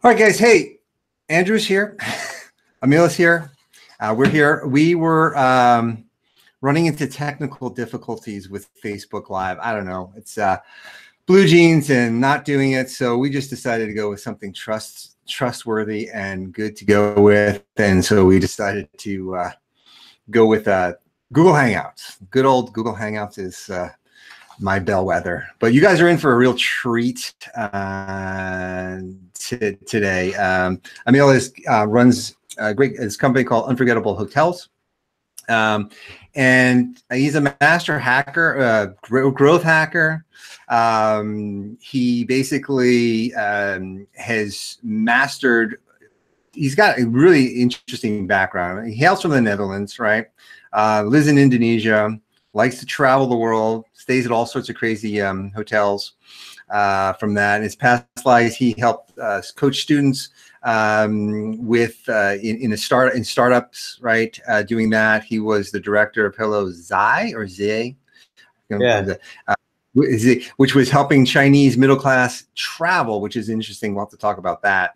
All right, guys. Hey, Andrew's here. Emile is here. We're here. We were running into technical difficulties with Facebook Live. I don't know. It's blue jeans and not doing it. So we just decided to go with something trustworthy and good to go with. And so we decided to go with Google Hangouts. Good old Google Hangouts is my bellwether. But you guys are in for a real treat today. Emile runs his company called Unforgettable Hotels. And he's a master hacker, growth hacker. He basically has mastered, he's got a really interesting background. He hails from the Netherlands, right? Lives in Indonesia, likes to travel the world, stays at all sorts of crazy hotels. From that, in his past lives, he helped coach students with in startups, right? Doing that, he was the director of Hello Zai or Zai, which was helping Chinese middle class travel, which is interesting. We'll have to talk about that.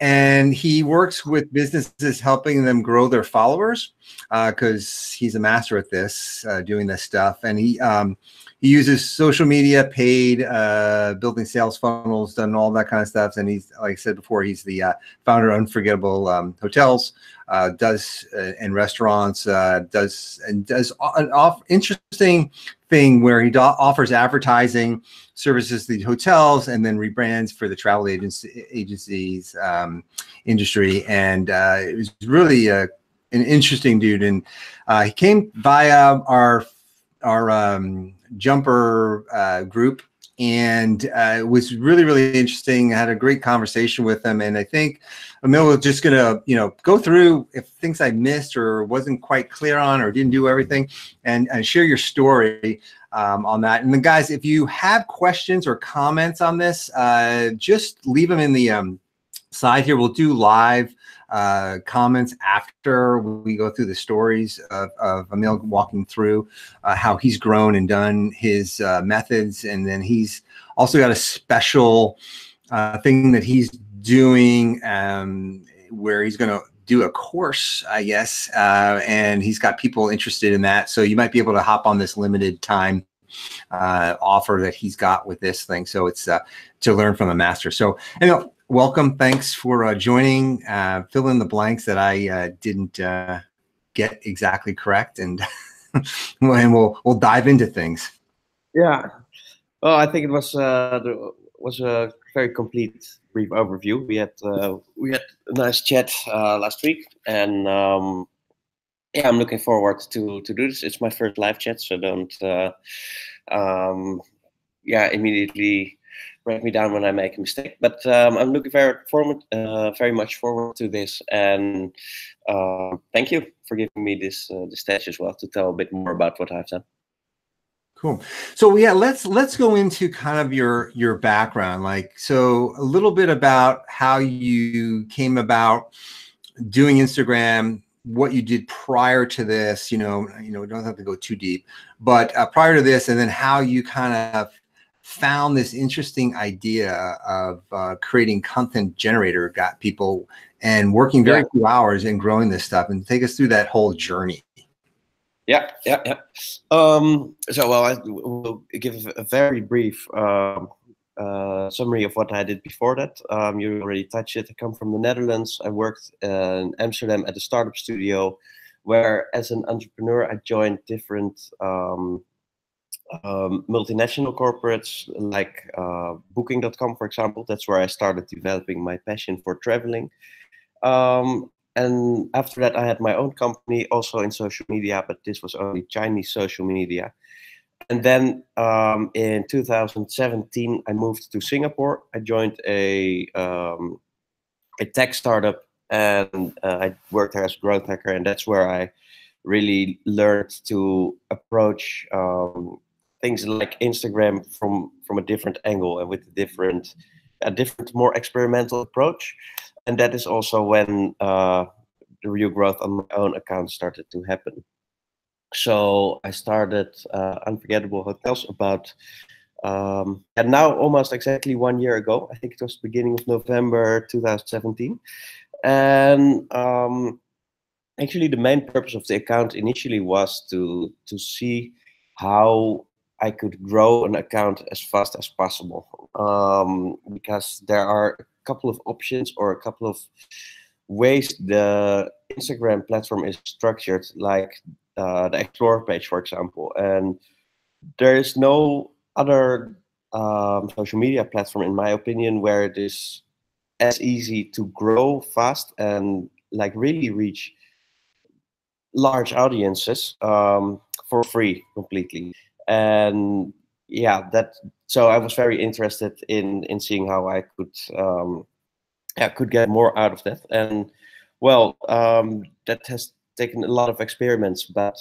And he works with businesses, helping them grow their followers, because he's a master at this, doing this stuff. And he uses social media, paid, building sales funnels, done all that kind of stuff. And he's, like I said before, he's the founder of Unforgettable Hotels, and restaurants, does an interesting thing where he offers advertising services to the hotels and then rebrands for the travel agencies industry. And it was really an interesting dude. And he came via our Jumper group, and it was really, really interesting. I had a great conversation with him, and I think Emile was just gonna, go through if things I missed or wasn't quite clear on or didn't do everything, and share your story on that. And then, guys, if you have questions or comments on this, just leave them in the side here. We'll do live comments after we go through the stories of Emile walking through how he's grown and done his methods. And then he's also got a special thing that he's doing where he's going to do a course, I guess, and he's got people interested in that. So you might be able to hop on this limited time offer that he's got with this thing. So it's to learn from the master. So anyway, welcome. Thanks for joining. Fill in the blanks that I didn't get exactly correct, and we'll dive into things. Yeah. Well, I think it was a very complete brief overview. We had a nice chat last week, and yeah, I'm looking forward to do this. It's my first live chat, so don't immediately break me down when I make a mistake. But I'm looking very much forward to this, and thank you for giving me this stage as well to tell a bit more about what I've done. Cool. So yeah, let's go into kind of your background, so a little bit about how you came about doing Instagram, what you did prior to this. We don't have to go too deep, but prior to this, and then how you kind of found this interesting idea of creating content generator, got people and working very few hours and growing this stuff, and take us through that whole journey. Yeah. So, well, I will give a very brief summary of what I did before that. You already touched it. I come from the Netherlands. I worked in Amsterdam at a startup studio, where as an entrepreneur, I joined different multinational corporates like Booking.com, for example. That's where I started developing my passion for traveling. And after that, I had my own company also in social media, but this was only Chinese social media. And then in 2017, I moved to Singapore. I joined a tech startup, and I worked there as a growth hacker. And that's where I really learned to approach things like Instagram from a different angle and with a different, more experimental approach. And that is also when the real growth on my own account started to happen. So I started Unforgettable Hotels about And now almost exactly 1 year ago, I think it was beginning of November 2017. And actually, the main purpose of the account initially was to see how I could grow an account as fast as possible, because there are a couple of options or a couple of ways the Instagram platform is structured, like the Explore page, for example. And there is no other social media platform, in my opinion, where it is as easy to grow fast and like really reach large audiences for free completely. And yeah, that, so I was very interested in seeing how I could could get more out of that. And well, that has taken a lot of experiments, but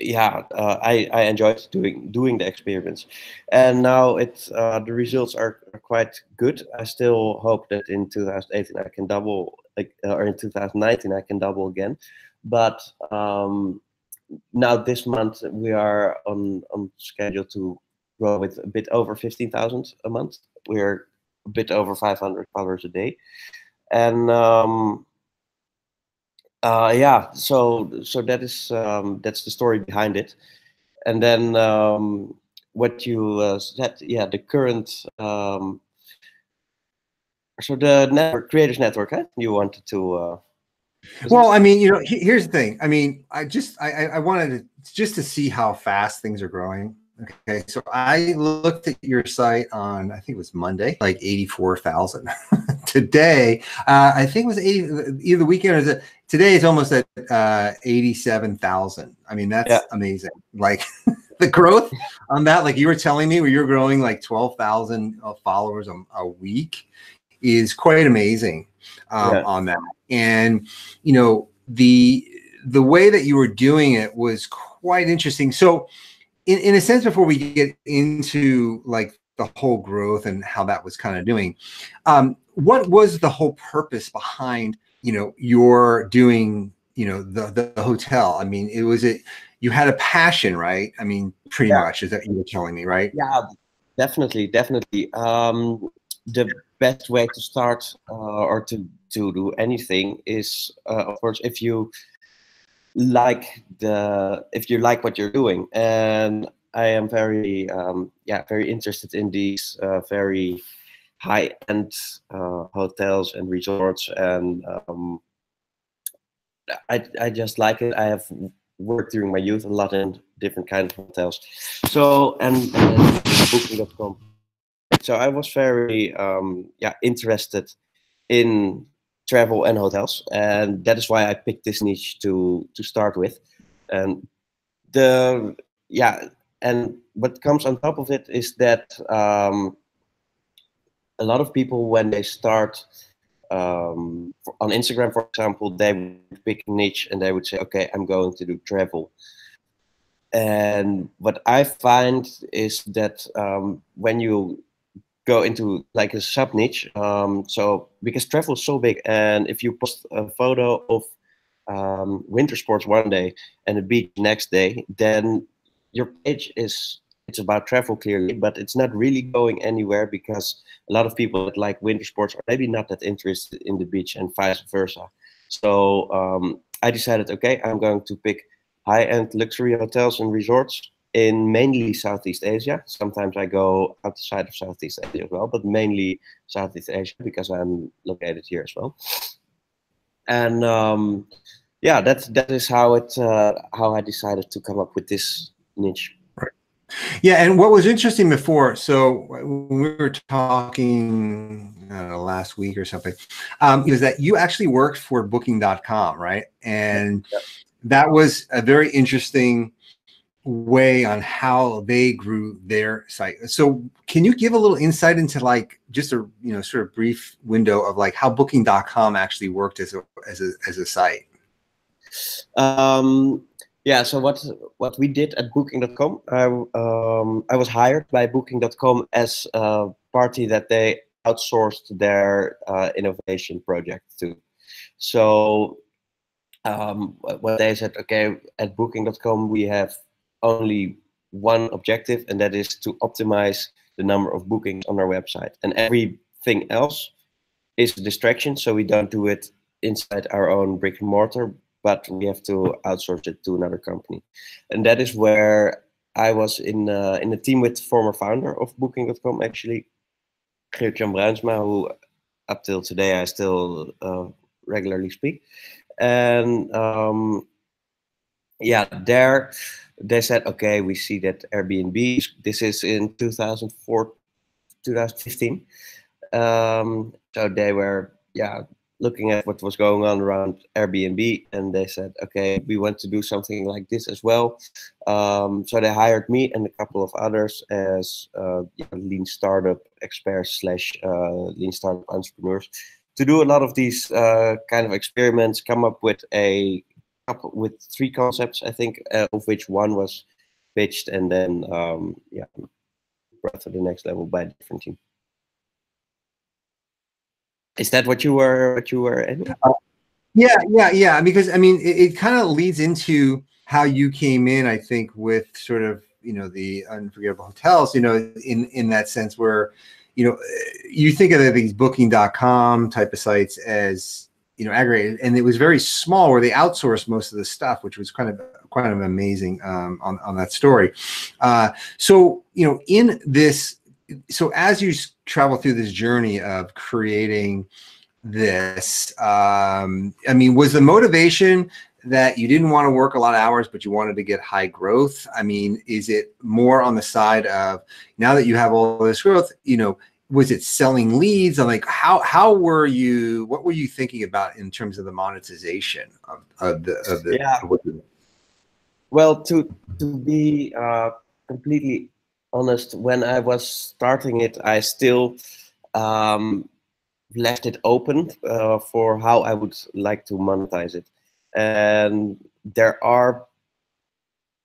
yeah, I enjoyed doing the experiments, and now the results are quite good. I still hope that in 2018 I can double, like, or in 2019 I can double again. But now this month we are on schedule to grow with a bit over 15,000 a month. We're a bit over 500 followers a day, and yeah, so that's the story behind it. And then what you said, yeah, the current so the network, creators network, huh? You wanted to Well, I mean, here's the thing. I mean, I wanted just to see how fast things are growing. Okay, so I looked at your site on, I think it was Monday, like 84,000. Today, I think it was 80, either the weekend or today is almost at 87,000. I mean, that's yeah, amazing. Like the growth on that, like you were telling me, where you're growing like 12,000 followers a week is quite amazing yeah, on that. And the way that you were doing it was quite interesting. So in a sense, before we get into like the whole growth and how that was kind of doing, what was the whole purpose behind your doing the hotel? I mean, you had a passion, right? I mean, pretty yeah, much, is that you were telling me, right? yeah, definitely. The best way to start or to do anything is, of course, if you like what you're doing. And I am very very interested in these very high-end hotels and resorts, and I just like it. I have worked during my youth a lot in different kinds of hotels, so and booking.com. So I was very interested in travel and hotels, and that is why I picked this niche to start with. And the yeah and what comes on top of it is that a lot of people, when they start on Instagram, for example, they would pick a niche and they would say, okay, I'm going to do travel. And what I find is that when you go into like a sub niche, so because travel is so big, and if you post a photo of winter sports one day and a beach next day, then your page it's about travel clearly, but it's not really going anywhere, because a lot of people that like winter sports are maybe not that interested in the beach, and vice versa. So I decided, okay, I'm going to pick high-end luxury hotels and resorts in mainly Southeast Asia. Sometimes I go outside of Southeast Asia as well, but mainly Southeast Asia because I'm located here as well. And yeah, that is how I decided to come up with this niche. Yeah, and what was interesting before, so when we were talking, I don't know, last week or something, is that you actually worked for Booking.com, right? And Yeah. that was a very interesting way on how they grew their site. So can you give a little insight into like just a sort of brief window of like how Booking.com actually worked as a site? Yeah, so what we did at Booking.com, I was hired by Booking.com as a party that they outsourced their innovation project to. So when they said, okay, at Booking.com we have only one objective, and that is to optimize the number of bookings on our website. And everything else is a distraction, so we don't do it inside our own brick and mortar, but we have to outsource it to another company. And that is where I was in a team with the former founder of Booking.com, actually, Geert-Jan Bruinsma, who up till today I still regularly speak. And yeah, there they said, okay, we see that Airbnb, this is in 2004, 2015. So they were, yeah, looking at what was going on around Airbnb, and they said, okay, we want to do something like this as well. So they hired me and a couple of others as lean startup experts slash lean startup entrepreneurs to do a lot of these kind of experiments, come up with with 3 concepts, I think, of which one was pitched and then brought to the next level by a different team. Is that what you were Emile? Yeah. Because I mean, it kind of leads into how you came in, I think, with sort of, the Unforgettable Hotels, in that sense where, you think of these Booking.com type of sites as, aggregated, and it was very small where they outsourced most of the stuff, which was kind of amazing on that story. So, in this, so as you travel through this journey of creating this, I mean, was the motivation that you didn't want to work a lot of hours, but you wanted to get high growth? I mean, is it more on the side of, now that you have all this growth, was it selling leads? And like, what were you thinking about in terms of the monetization of the yeah. Well, to be completely honest, when I was starting it, I still left it open for how I would like to monetize it. And there are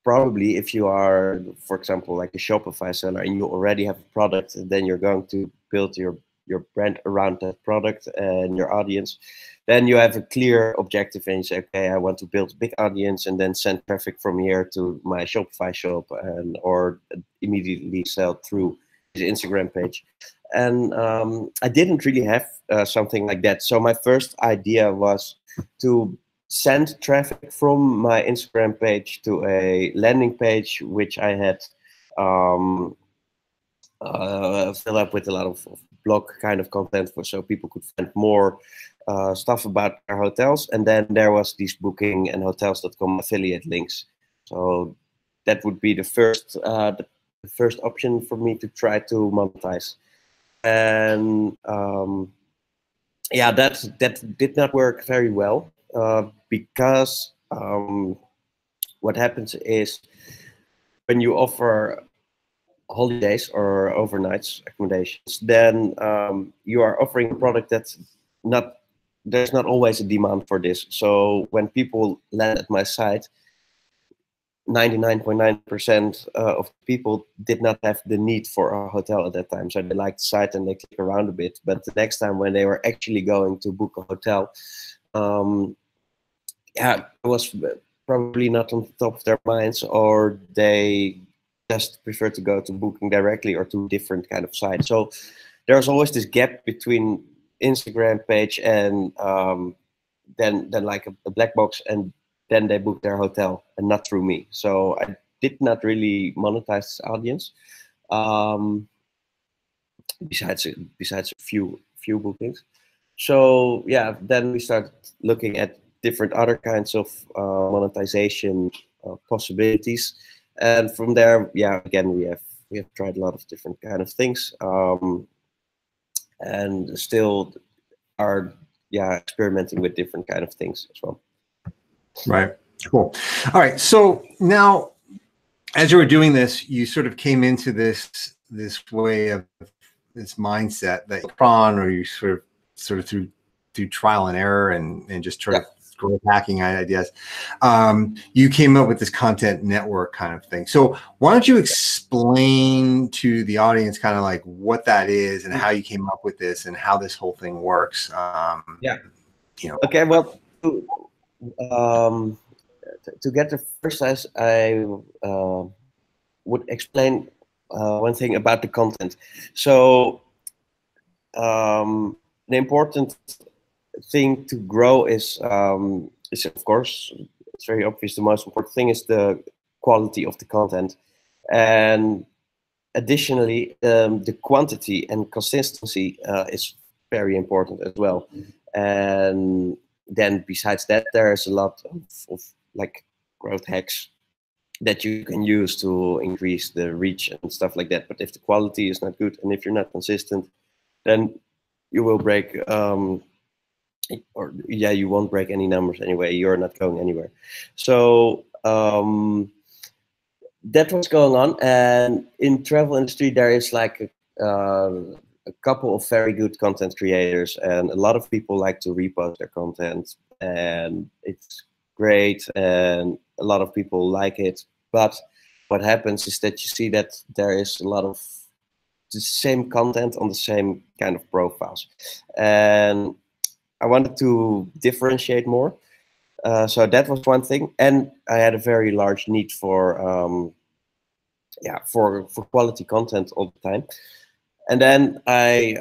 probably, if you are, for example, like a Shopify seller and you already have a product, then you're going to build your brand around that product and your audience. Then you have a clear objective and you say, okay, I want to build a big audience and then send traffic from here to my Shopify shop or immediately sell through the Instagram page. And I didn't really have something like that. So my first idea was to send traffic from my Instagram page to a landing page, which I had filled up with a lot of blog kind of content so people could find more stuff about their hotels. And then there was these Booking and Hotels.com affiliate links. So that would be the first option for me to try to monetize. And yeah, that did not work very well because what happens is when you offer holidays or overnights accommodations, then you are offering a product that's there's not always a demand for this. So when people land at my site, 99.9% of people did not have the need for a hotel at that time. So they liked the site and they click around a bit. But the next time when they were actually going to book a hotel, yeah, it was probably not on the top of their minds, or they just prefer to go to Booking directly or to a different kind of site. So there's always this gap between Instagram page and then like a black box, and then they book their hotel and not through me. So I did not really monetize this audience. Besides a few bookings. So yeah, then we started looking at different other kinds of monetization possibilities, and from there, yeah, again we have tried a lot of different kind of things, and still are experimenting with different kind of things as well. Right. Cool. All right. So now, as you were doing this, you sort of came into this way of this mindset that you're on, or you sort of through trial and error and just sort of growth hacking ideas. You came up with this content network kind of thing. So why don't you explain to the audience kind of like what that is and how you came up with this and how this whole thing works? Okay. Well, to get the first size, I would explain one thing about the content. So the important thing to grow is of course, it's very obvious, the most important thing is the quality of the content, and additionally the quantity and consistency is very important as well. And then besides that, there's a lot of like growth hacks that you can use to increase the reach and stuff like that. But if the quality is not good and if you're not consistent, then you will break or yeah, you won't break any numbers anyway. You're not going anywhere. So that was going on, and in travel industry there is like a couple of very good content creators, and a lot of people like to repost their content, and it's great, and a lot of people like it. But what happens is that you see that there is a lot of the same content on the same kind of profiles, and I wanted to differentiate more. So that was one thing, and I had a very large need for for quality content all the time. And then I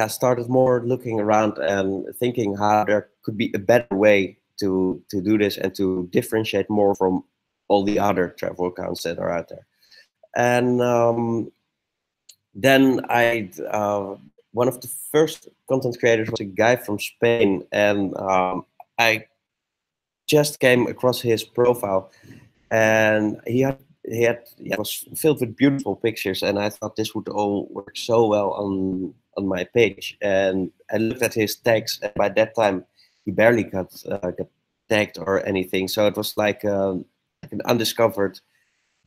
started more looking around and thinking how there could be a better way to do this and to differentiate more from all the other travel accounts that are out there. And then one of the first content creators was a guy from Spain, and I just came across his profile, and he was filled with beautiful pictures, and I thought this would all work so well on my page. And I looked at his tags, and by that time he barely got tagged or anything. So it was like an undiscovered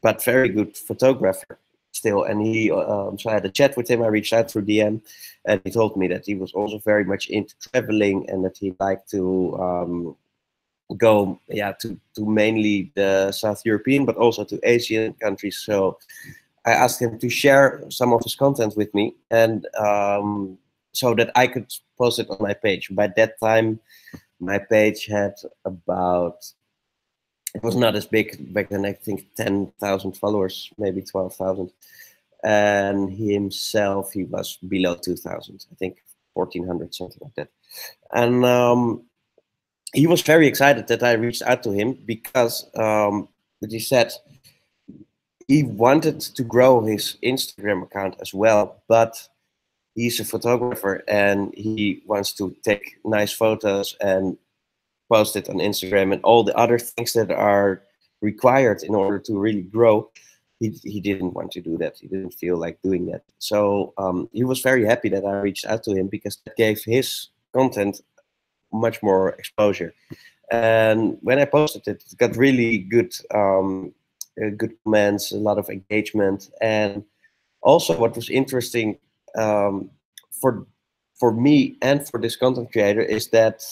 but very good photographer still. And he so I had a chat with him. I reached out through DM, and he told me that he was also very much into traveling and that he liked to go to mainly the South European but also to Asian countries. So I asked him to share some of his content with me, and so that I could post it on my page. By that time my page had about, it was not as big back then, I think 10,000 followers, maybe 12,000, and he himself, he was below 2,000, I think 1,400, something like that. And he was very excited that I reached out to him because he said he wanted to grow his Instagram account as well, but he's a photographer and he wants to take nice photos and post it on Instagram and all the other things that are required in order to really grow. He didn't want to do that. He didn't feel like doing that. So he was very happy that I reached out to him because that gave his content much more exposure. And when I posted it, it got really good good comments, a lot of engagement. And also what was interesting for me and for this content creator is that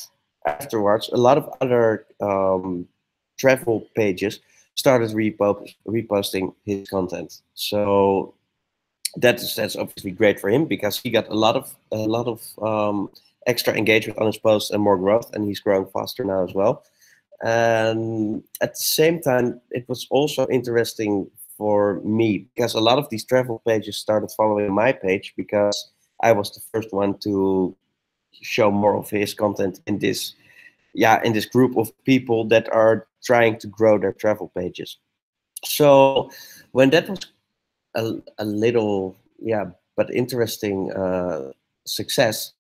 afterwards a lot of other travel pages started reposting his content. So that's obviously great for him because he got a lot of extra engagement on his posts and more growth, and he's growing faster now as well. And at the same time, it was also interesting for me because a lot of these travel pages started following my page because I was the first one to show more of his content in this group of people that are trying to grow their travel pages. So when that was a little but interesting success,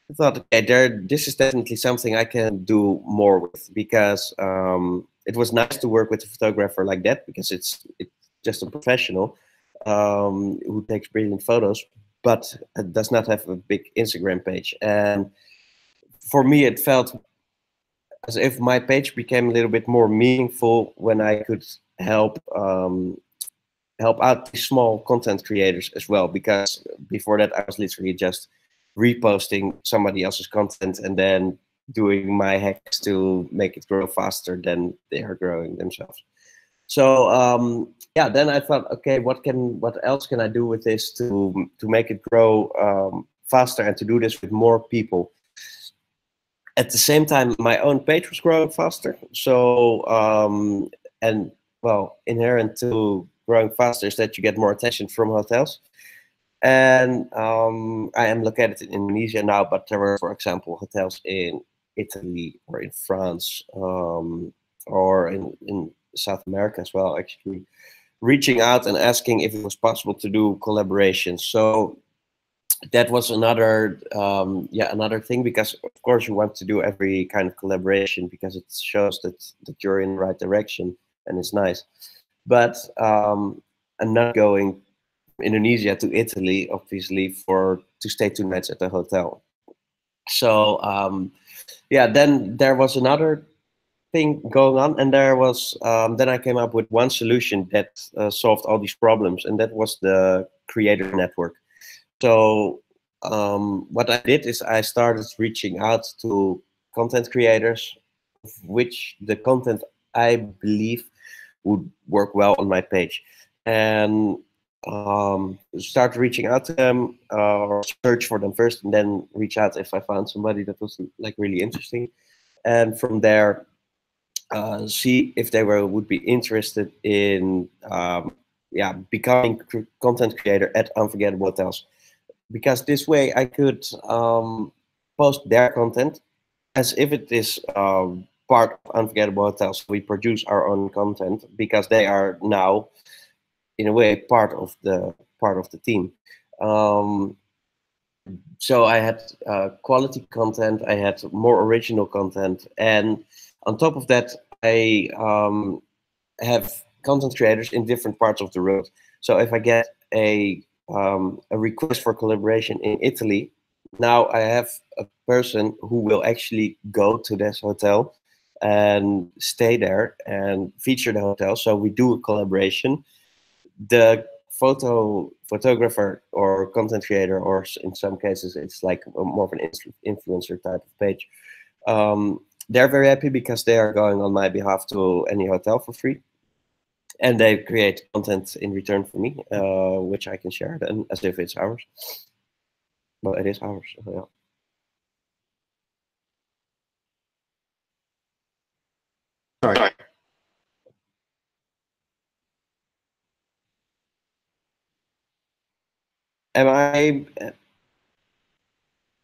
I thought, okay, this is definitely something I can do more with because it was nice to work with a photographer like that because it's just a professional who takes brilliant photos, but does not have a big Instagram page. And for me, it felt as if my page became a little bit more meaningful when I could help out these small content creators as well. Because before that, I was literally just reposting somebody else's content and then doing my hacks to make it grow faster than they are growing themselves. So then I thought, okay, what else can I do with this to make it grow faster and to do this with more people? At the same time, my own page was growing faster. So and well, inherent to growing faster is that you get more attention from hotels. And I am located in Indonesia now, but there were, for example, hotels in Italy or in France, or in South America as well, actually reaching out and asking if it was possible to do collaboration. So that was another another thing, because of course you want to do every kind of collaboration because it shows that you're in the right direction and it's nice. But I'm not going Indonesia to Italy, obviously, to stay 2 nights at the hotel. So yeah, then there was another thing going on, and then I came up with one solution that solved all these problems, and that was the creator network. So what I did is I started reaching out to content creators, which the content I believe would work well on my page, and start reaching out to them, or search for them first, and then reach out if I found somebody that was like really interesting, and from there see if they would be interested in becoming content creator at Unforgettable Hotels, because this way I could post their content as if it is part of Unforgettable Hotels. We produce our own content because they are now, in a way, part of the team. So I had quality content, I had more original content, and on top of that, I have content creators in different parts of the world. So if I get a request for collaboration in Italy, now I have a person who will actually go to this hotel and stay there and feature the hotel. So we do a collaboration. The photographer or content creator, or in some cases it's like more of an influencer type of page, they're very happy because they are going on my behalf to any hotel for free, and they create content in return for me, which I can share then as if it's ours. Well, it is ours. Yeah. Sorry.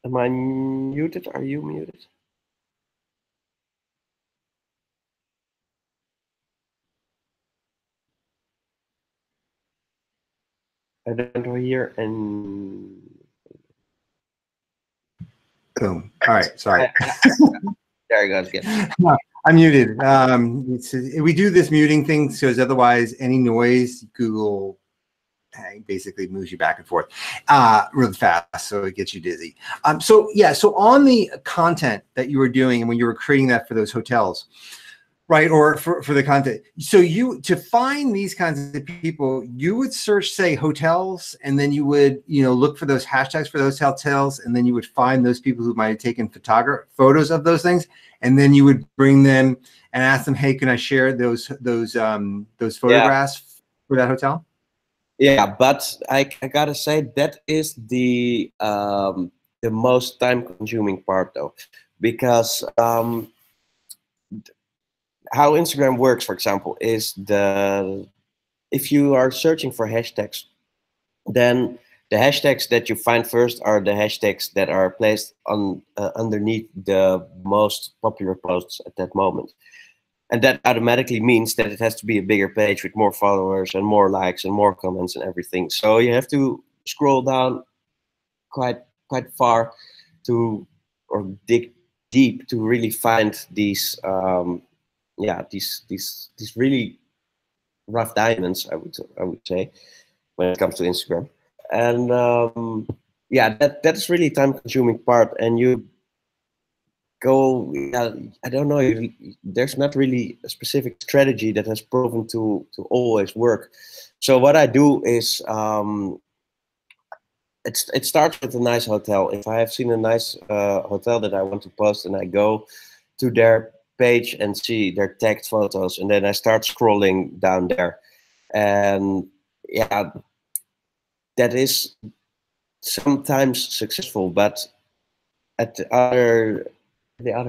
Am I muted? Are you muted? I don't hear and Boom. All right. Sorry. There you go again. I'm muted. We do this muting thing because otherwise any noise, Google basically moves you back and forth really fast, so it gets you dizzy. So yeah, so on the content that you were doing and when you were creating that for those hotels, right, or for the content, so you, to find these kinds of people, you would search, say, hotels, and then you would, look for those hashtags for those hotels, and then you would find those people who might have taken photos of those things, and then you would bring them and ask them, hey, can I share those photographs for that hotel? Yeah, but I gotta say that is the most time-consuming part, though, because how Instagram works, for example, is if you are searching for hashtags, then the hashtags that you find first are the hashtags that are placed on underneath the most popular posts at that moment. And that automatically means that it has to be a bigger page with more followers and more likes and more comments and everything. So you have to scroll down quite far or dig deep to really find these these really rough diamonds, I would say, when it comes to Instagram. And yeah, that is really time consuming part, and you go, I don't know, there's not really a specific strategy that has proven to always work. So what I do is it starts with a nice hotel. If I have seen a nice hotel that I want to post, and I go to their page and see their tagged photos, and then I start scrolling down there, and yeah, that is sometimes successful, but at the other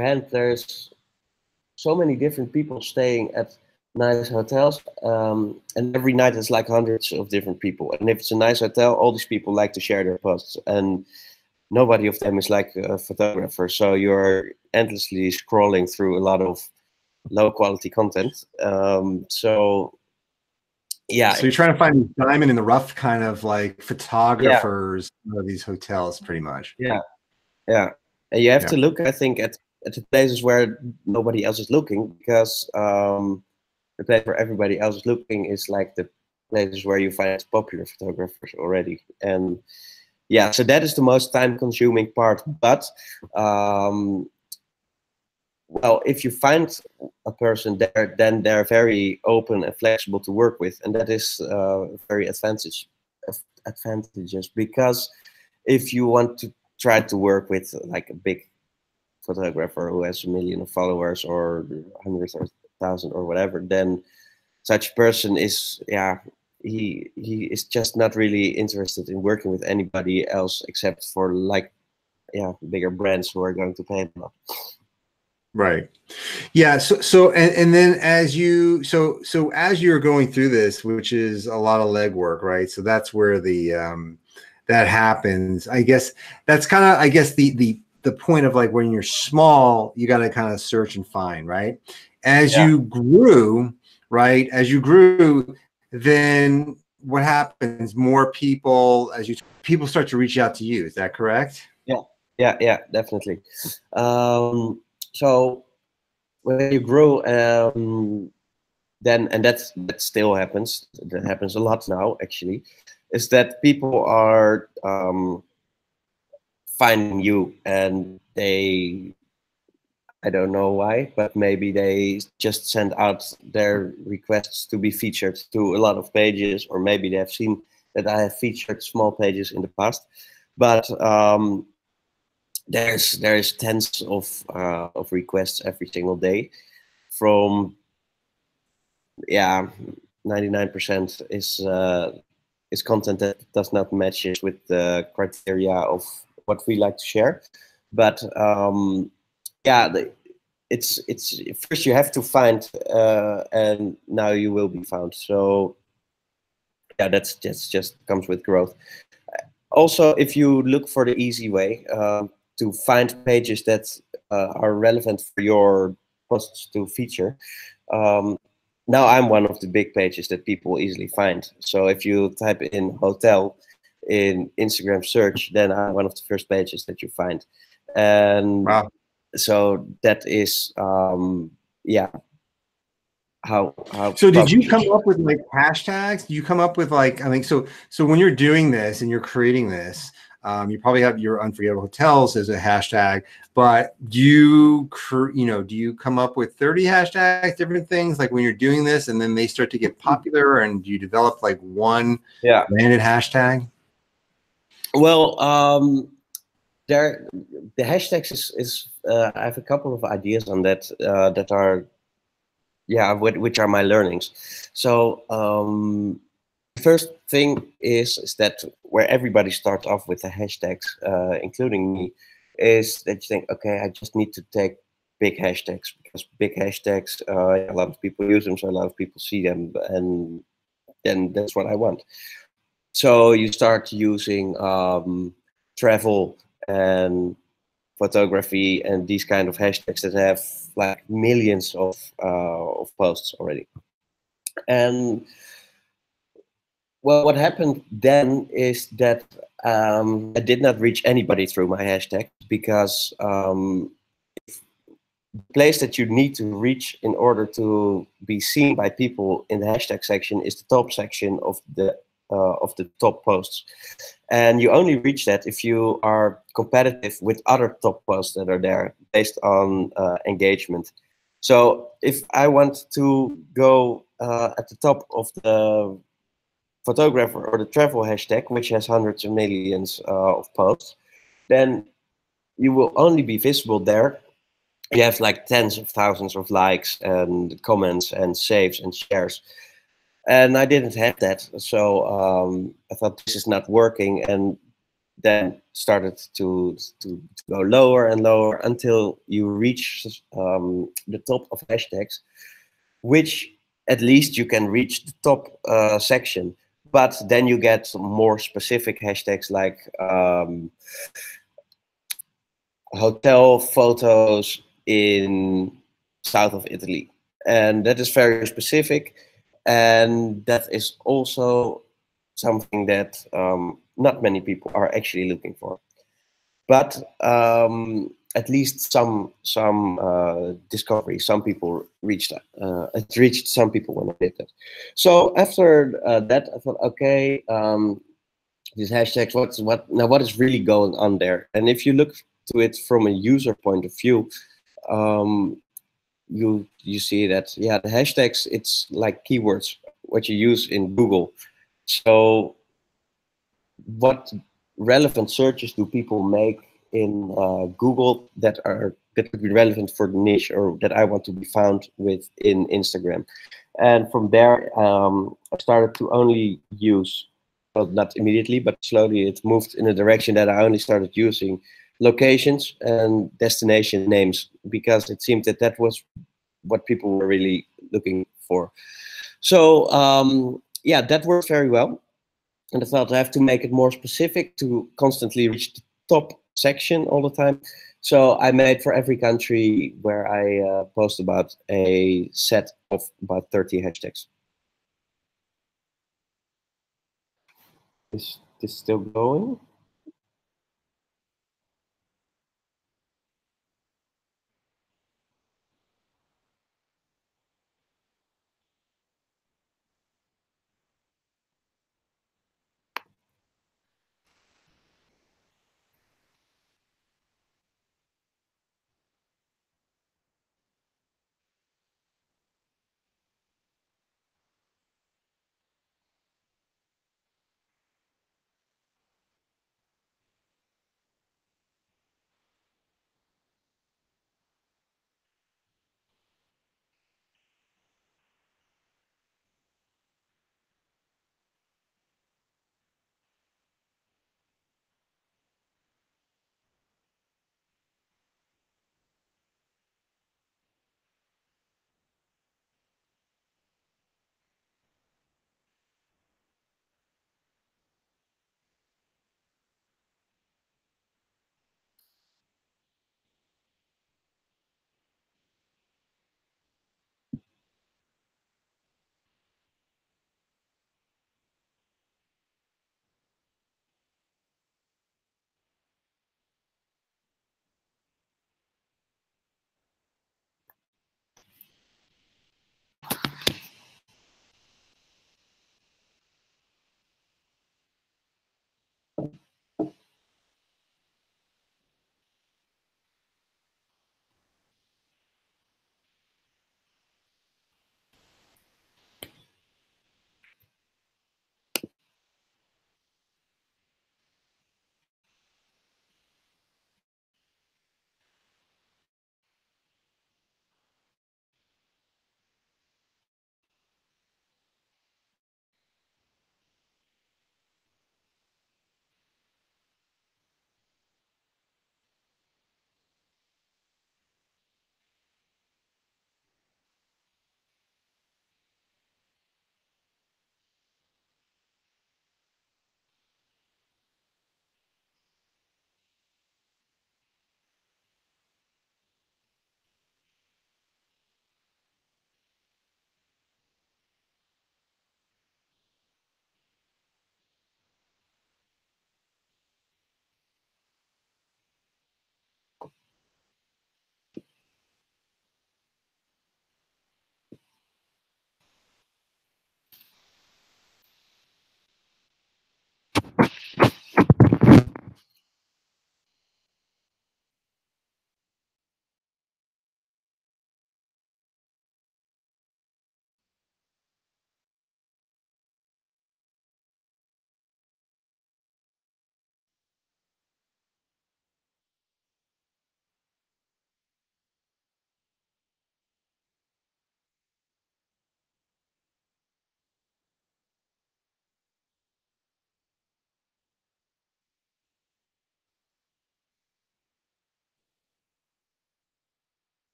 hand, there's so many different people staying at nice hotels, and every night it's like hundreds of different people. And if it's a nice hotel, all these people like to share their posts, and nobody of them is like a photographer. So you're endlessly scrolling through a lot of low quality content. So yeah, So you're trying to find the diamond in the rough kind of like yeah, photographers of these hotels, pretty much. yeah, yeah. And you have Yeah. to look, I think, at the places where nobody else is looking, because the place where everybody else is looking is like the places where you find popular photographers already. And yeah, so that is the most time-consuming part. But well, if you find a person there, then they're very open and flexible to work with, and that is very advantageous, because if you want to try to work with like a big photographer who has 1 million of followers or 100,000 or whatever, then such person is, yeah, he is just not really interested in working with anybody else except for like, yeah, bigger brands who are going to pay them. Right. Yeah. And then as you, as you're going through this, which is a lot of legwork, right? So that's where that happens. I guess that's kind of, I guess the point of like when you're small, you got to kind of search and find, right? As Yeah. you grew, right? As you grew, then what happens? More people, people start to reach out to you. Is that correct? Yeah, definitely. So when you grow, then, and that still happens. That happens a lot now, actually, is that people are finding you, and they, I don't know why, but maybe they just send out their requests to be featured to a lot of pages, or maybe they have seen that I have featured small pages in the past. But there's tens of requests every single day. From, yeah, 99% is content that does not match with the criteria of what we like to share. But yeah, it's first you have to find, and now you will be found. So yeah, that's just comes with growth. Also, if you look for the easy way to find pages that are relevant for your posts to feature, now I'm one of the big pages that people easily find. So if you type in hotel in Instagram search, then I'm one of the first pages that you find. And Wow. so that is, yeah, how So did you probably. come up with like hashtags? Do you come up with like, I mean, so when you're doing this and you're creating this, you probably have your unforgettable hotels as a hashtag, but do you, do you come up with 30 hashtags, different things like when you're doing this and then they start to get popular, and do you develop like one Yeah. landed hashtag? Well, there, the hashtags is I have a couple of ideas on that that are, yeah, which are my learnings. So first thing is that where everybody starts off with the hashtags, including me, is that you think, okay, I just need to take big hashtags, because big hashtags, a lot of people use them, so a lot of people see them, and then that's what I want. So you start using travel and photography and these kind of hashtags that have like millions of posts already. And well, what happened then is that I did not reach anybody through my hashtag, because the place that you need to reach in order to be seen by people in the hashtag section is the top section of the top posts. And you only reach that if you are competitive with other top posts that are there based on engagement. So if I want to go at the top of the photographer or the travel hashtag, which has hundreds of millions of posts, then you will only be visible there. You have like tens of thousands of likes and comments and saves and shares. And I didn't have that. So I thought this is not working, and then started to go lower and lower until you reach the top of hashtags, which at least you can reach the top section. But then you get some more specific hashtags like hotel photos in south of Italy, and that is very specific, and that is also something that not many people are actually looking for. But at least some discovery. Some people reached it reached some people when I did that. So after that, I thought, okay, these hashtags. What is really going on there? And if you look to it from a user point of view, um, you see that, yeah, the hashtags, it's like keywords what you use in Google. So what relevant searches do people make in Google that could be relevant for the niche, or that I want to be found with in Instagram? And from there, I started to only use, well, not immediately, but slowly it moved in a direction that I only started using locations and destination names, because it seemed that that was what people were really looking for. So yeah, that worked very well. And I thought I have to make it more specific to constantly reach the top section all the time. So I made for every country where I post about a set of about 30 hashtags. Is this still going?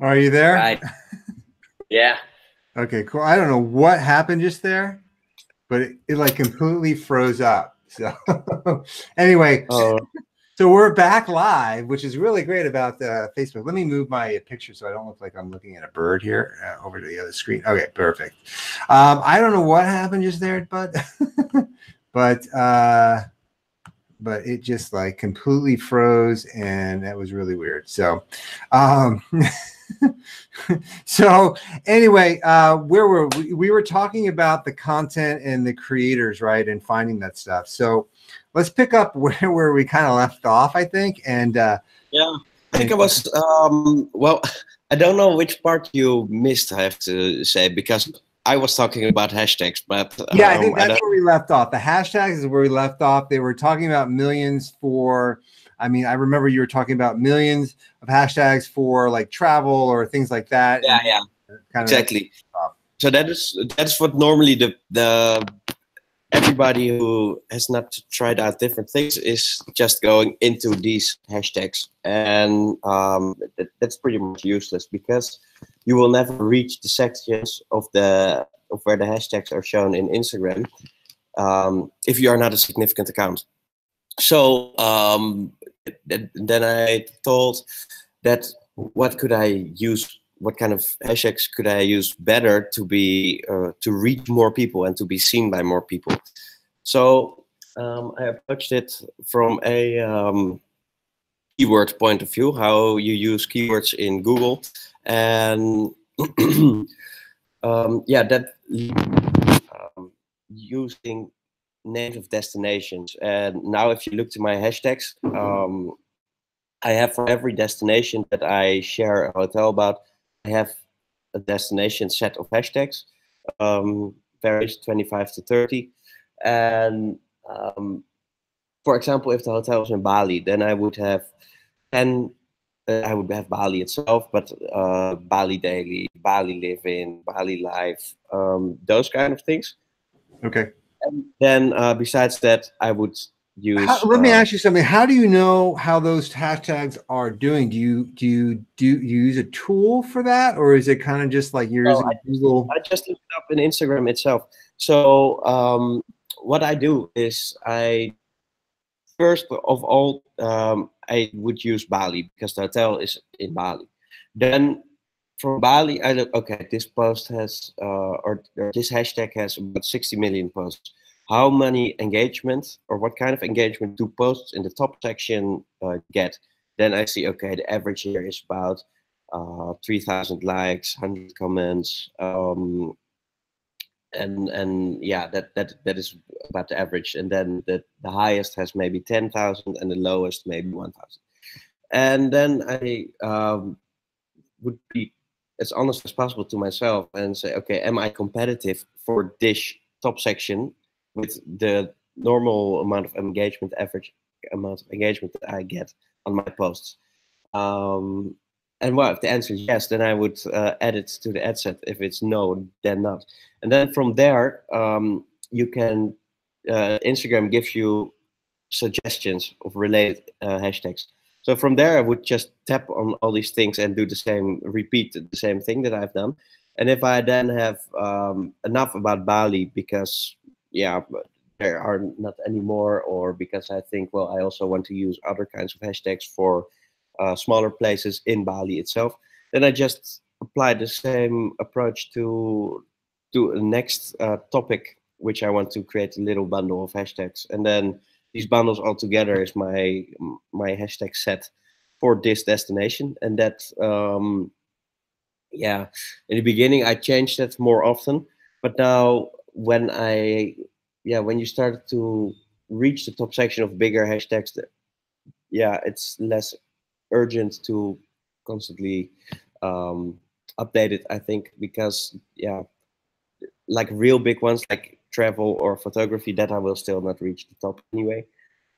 Are you there? Right. Yeah. Okay, cool. I don't know what happened just there, but it like completely froze up. So anyway, Oh, so we're back live, which is really great about Facebook. Let me move my picture so I don't look like I'm looking at a bird here over to the other screen. Okay, perfect. I don't know what happened just there, but but it just like completely froze, and that was really weird. So so anyway, where were we? We were talking about the content and the creators, right, and finding that stuff. So let's pick up where we kind of left off, I think. And yeah. I think I was, well, I don't know which part you missed, I have to say, because I was talking about hashtags, but yeah, I think that's where we left off. The hashtags is where we left off. They were talking about millions for, I mean, I remember you were talking about millions of hashtags for like travel or things like that. Yeah, yeah, kind exactly. So that's what normally the everybody who has not tried out different things is just going into these hashtags, and that's pretty much useless because you will never reach the sections of where the hashtags are shown in Instagram if you are not a significant account. So then I thought that what could I use? What kind of hashtags could I use better to be to reach more people and to be seen by more people? So I approached it from a keyword point of view, how you use keywords in Google, and yeah, that using names of destinations. And now, if you look to my hashtags, I have for every destination that I share a hotel about, I have a destination set of hashtags, varies 25 to 30. And for example, if the hotel was in Bali, then I would have 10. I would have Bali itself, but Bali Daily, Bali Living, Bali Life, those kind of things. Okay. And then besides that, I would use. Let me ask you something. How do you know how those hashtags are doing? Do you use a tool for that, or is it kind of just like you're using Google? I just looked it up in Instagram itself. So what I do is first of all I would use Bali because the hotel is in Bali. Then from Bali, I look, okay, this post has or this hashtag has about 60 million posts. How many engagement or what kind of engagement do posts in the top section get? Then I see, okay, the average here is about 3,000 likes, 100 comments, and yeah, that is about the average. And then the highest has maybe 10,000 and the lowest maybe 1,000. And then I would be as honest as possible to myself and say, okay, am I competitive for this top section with the normal amount of engagement, average amount of engagement that I get on my posts? And well, if the answer is yes, then I would add it to the ad set. If it's no, then not. And then from there, you can, Instagram gives you suggestions of related hashtags. So from there, I would just tap on all these things and do the same, repeat the same thing that I've done. And if I then have enough about Bali, because yeah, there are not anymore, or because I think, well, I also want to use other kinds of hashtags for smaller places in Bali itself, then I just apply the same approach to a next topic, which I want to create a little bundle of hashtags, and then these bundles all together is my hashtag set for this destination. And that yeah, in the beginning I changed that more often, but now when you start to reach the top section of bigger hashtags, yeah, it's less urgent to constantly update it, I think, because yeah, like real big ones like travel or photography, that I will still not reach the top anyway.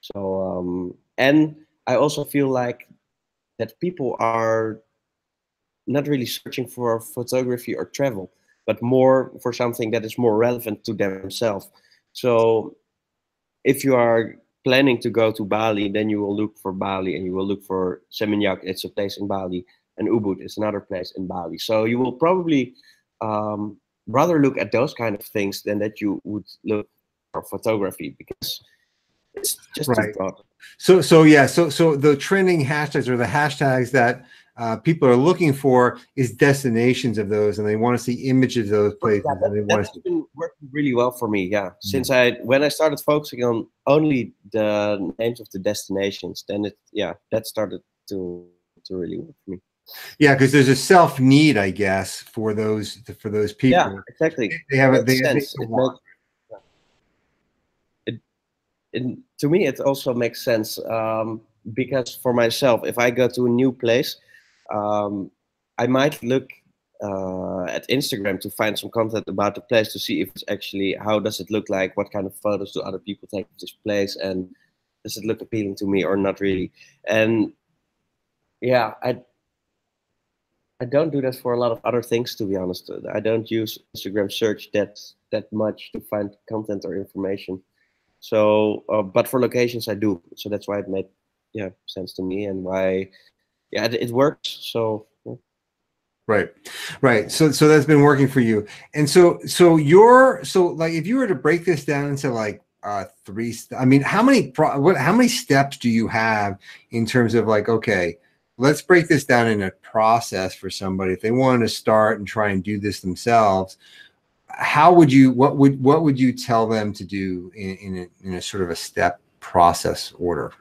So and I also feel like that people are not really searching for photography or travel, but more for something that is more relevant to themselves. So if you are planning to go to Bali, then you will look for Bali and you will look for Seminyak. It's a place in Bali. and Ubud is another place in Bali. So you will probably rather look at those kind of things than that you would look for photography, because it's just too Right. broad. So the trending hashtags, or the hashtags that people are looking for, is destinations of those, and they want to see images of those places, Yeah, and they want to that's see. been working really well for me. Yeah, since Mm. when I started focusing on only the names of the destinations, then that started to really work for me. Yeah, because there's a self need, I guess, for those Yeah, people. exactly. They have it. Makes They sense. want. It, to me it also makes sense, because for myself, if I go to a new place, um, I might look at Instagram to find some content about the place, to see if it's actually, how does it look like, what kind of photos do other people take of this place, and does it look appealing to me or not really. And yeah, I don't do that for a lot of other things, to be honest. I don't use Instagram search that much to find content or information. So, but for locations, I do. So that's why it made sense to me, and why it works. So yeah. Right, right. So that's been working for you, and so like, if you were to break this down into like I mean, how many steps do you have in terms of, like, okay, let's break this down in a process for somebody if they wanted to start and try and do this themselves. How would you what would you tell them to do in a sort of a step process order?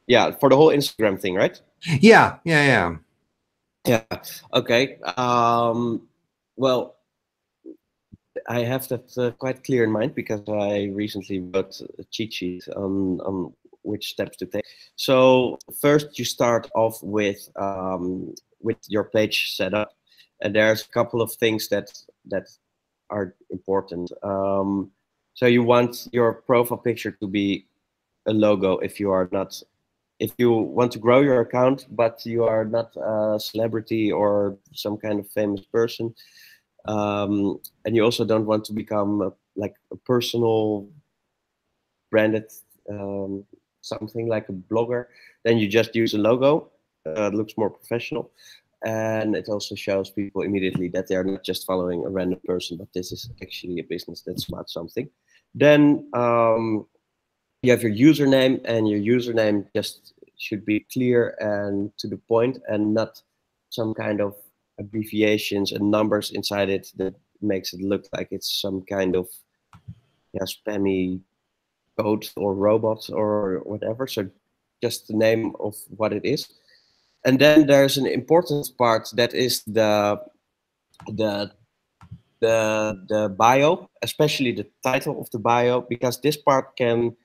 Yeah, for the whole Instagram thing, right? Yeah, yeah, Yeah. Okay. Well, I have that quite clear in mind, because I recently wrote a cheat sheet on which steps to take. So first, you start off with your page setup, and there's a couple of things that are important. So you want your profile picture to be a logo if you are not, if you want to grow your account but you are not a celebrity or some kind of famous person, and you also don't want to become like a personal branded, um, something like a blogger, then you just use a logo. It looks more professional, and it also shows people immediately that they are not just following a random person, but this is actually a business that's about something. Then you have your username, and your username just should be clear and to the point, and not some kind of abbreviations and numbers inside it that makes it look like it's some kind of spammy code or robot or whatever. So just the name of what it is. And then there's an important part, that is the the bio, especially the title of the bio, because this part can,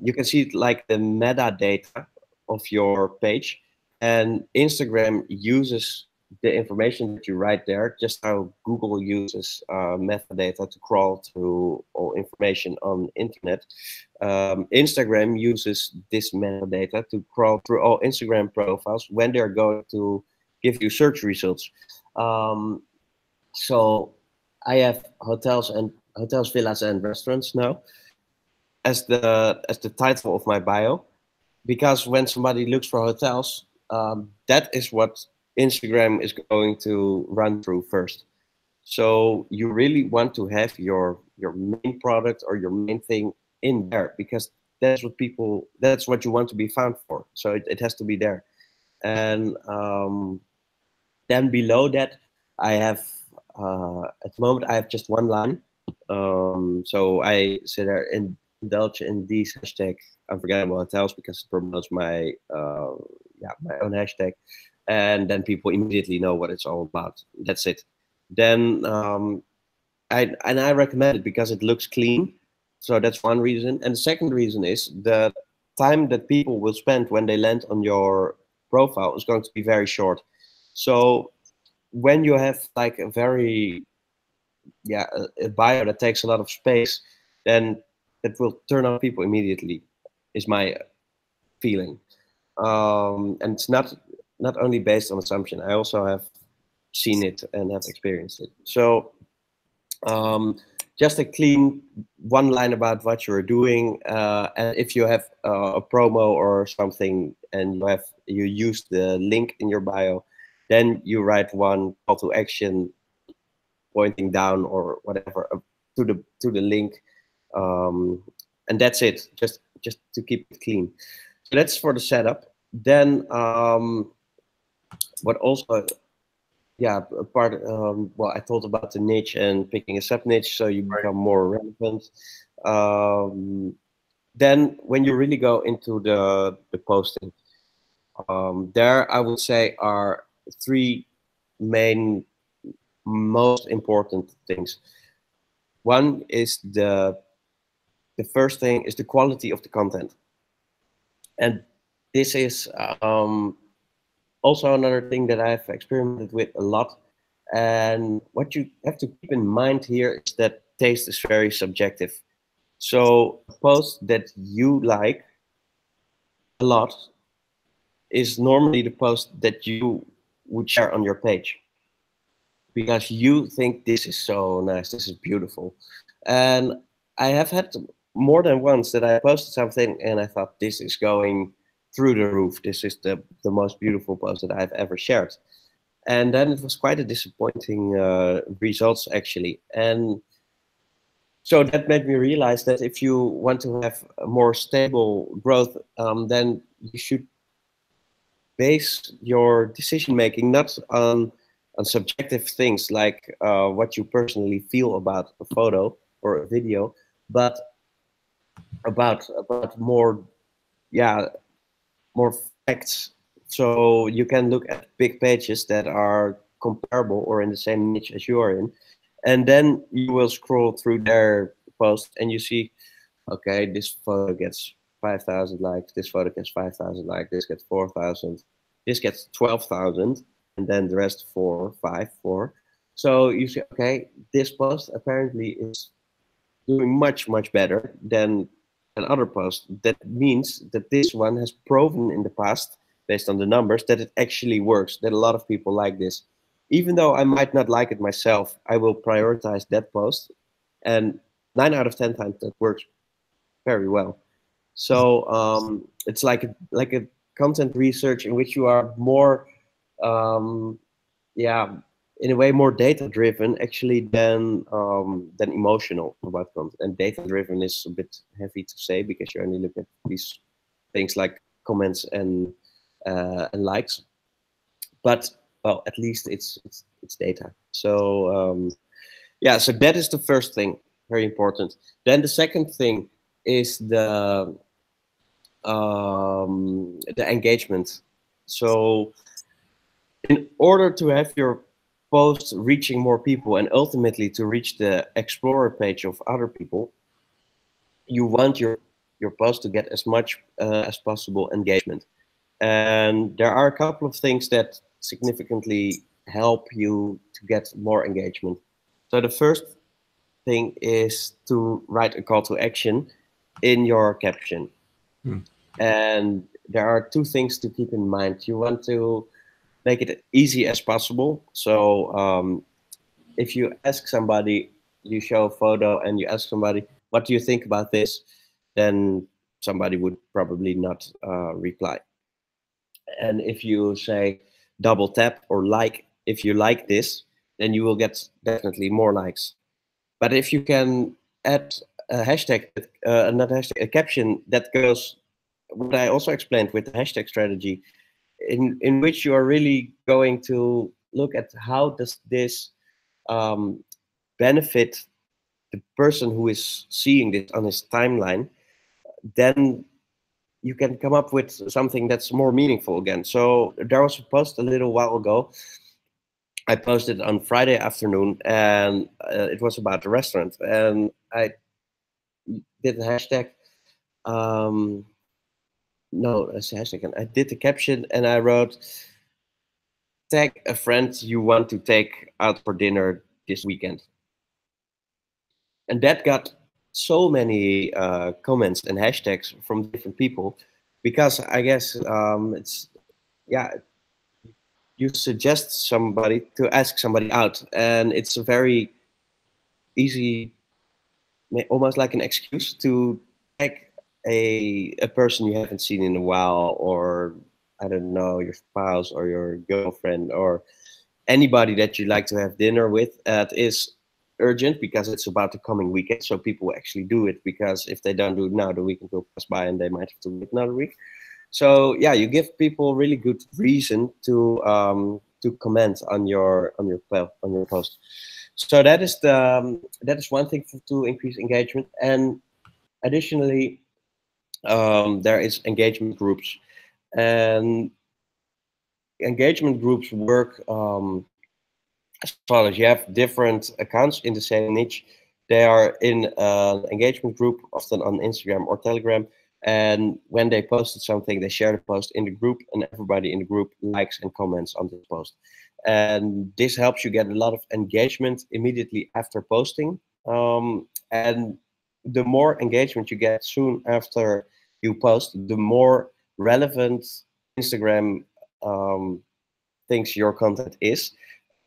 you can see it like the metadata of your page, and Instagram uses the information that you write there, just how Google uses metadata to crawl through all information on the internet. Instagram uses this metadata to crawl through all Instagram profiles when they're going to give you search results. Um, so I have hotels, villas, and restaurants now as the title of my bio, because when somebody looks for hotels, that is what Instagram is going to run through first. So you really want to have your main product or your main thing in there, because that's what you want to be found for. So it has to be there. And then below that, I have at the moment I have just one line. So I say there, indulge in these hashtag unforgettable hotels, because it promotes my my own hashtag, and then people immediately know what it's all about. That's it. Then I recommend it because it looks clean. So that's one reason. And the second reason is the time that people will spend when they land on your profile is going to be very short. So when you have like a very a bio that takes a lot of space, then it will turn off people immediately, is my feeling. And it's not only based on assumption. I also have seen it and have experienced it. So just a clean one line about what you're doing. And if you have a promo or something and you use the link in your bio, then you write one call to action pointing down or whatever to the link, and that's it. Just to keep it clean. So that's for the setup. Then what also, yeah, a part. Well, I told about the niche and picking a sub niche, so you become more relevant. Then when you really go into the posting, there I would say are three main most important things. One is the first thing is the quality of the content, and this is also another thing that I've experimented with a lot. And what you have to keep in mind here is that taste is very subjective. So a post that you like a lot is normally the post that you would share on your page, because you think this is so nice, this is beautiful. And I have had more than once that I posted something and I thought this is going through the roof. This is the most beautiful post that I've ever shared. And then it was quite a disappointing results actually. And so that made me realize that if you want to have a more stable growth, then you should base your decision making not on subjective things like what you personally feel about a photo or a video, but about more, yeah, more facts. So you can look at big pages that are comparable or in the same niche as you are in, and then you will scroll through their post and you see, okay, this photo gets 5,000 likes, this photo gets 5,000 likes, this gets 4,000, this gets 12,000, and then the rest 4, 5, 4. So you see, okay, this post apparently is doing much better than other posts. That means that this one has proven in the past, based on the numbers, that it actually works, that a lot of people like this. Even though I might not like it myself, I will prioritize that post, and 9 out of 10 times that works very well. So it's like a content research in which you are more, yeah, in a way more data driven actually than emotional about content. And data driven is a bit heavy to say because you only look at these things like comments and likes. But well, at least it's data. So yeah, so that is the first thing, very important. Then the second thing is the engagement. So in order to have your post reaching more people and ultimately to reach the explorer page of other people, you want your post to get as much as possible engagement. And there are a couple of things that significantly help you to get more engagement. So the first thing is to write a call to action in your caption. And there are two things to keep in mind. You want to make it easy as possible. So if you ask somebody, you show a photo and you ask somebody, what do you think about this? Then somebody would probably not reply. And if you say double tap or like, if you like this, then you will get definitely more likes. But if you can add a hashtag, not a hashtag, a caption that goes, what I also explained with the hashtag strategy, in which you are really going to look at how does this benefit the person who is seeing this on his timeline, then you can come up with something that's more meaningful again. So there was a post a little while ago. I posted on Friday afternoon, and it was about the restaurant, and I did a hashtag. No, it's a hashtag. And I did the caption, and I wrote, "Tag a friend you want to take out for dinner this weekend." And that got so many comments and hashtags from different people, because I guess it's, yeah, you suggest somebody to ask somebody out, and it's a very easy almost like an excuse to tag a person you haven't seen in a while, or I don't know, your spouse or your girlfriend or anybody that you like to have dinner with. It is urgent because it's about the coming weekend, so people will actually do it, because if they don't do it now, the weekend will pass by and they might have to wait another week. So yeah, you give people really good reason to comment on your post. So that is one thing to increase engagement. And additionally, there is engagement groups, and engagement groups work as follows. You have different accounts in the same niche. They are in an engagement group, often on Instagram or Telegram. And when they posted something, they share the post in the group, and everybody in the group likes and comments on this post. And this helps you get a lot of engagement immediately after posting. And the more engagement you get soon after you post, the more relevant Instagram thinks your content is,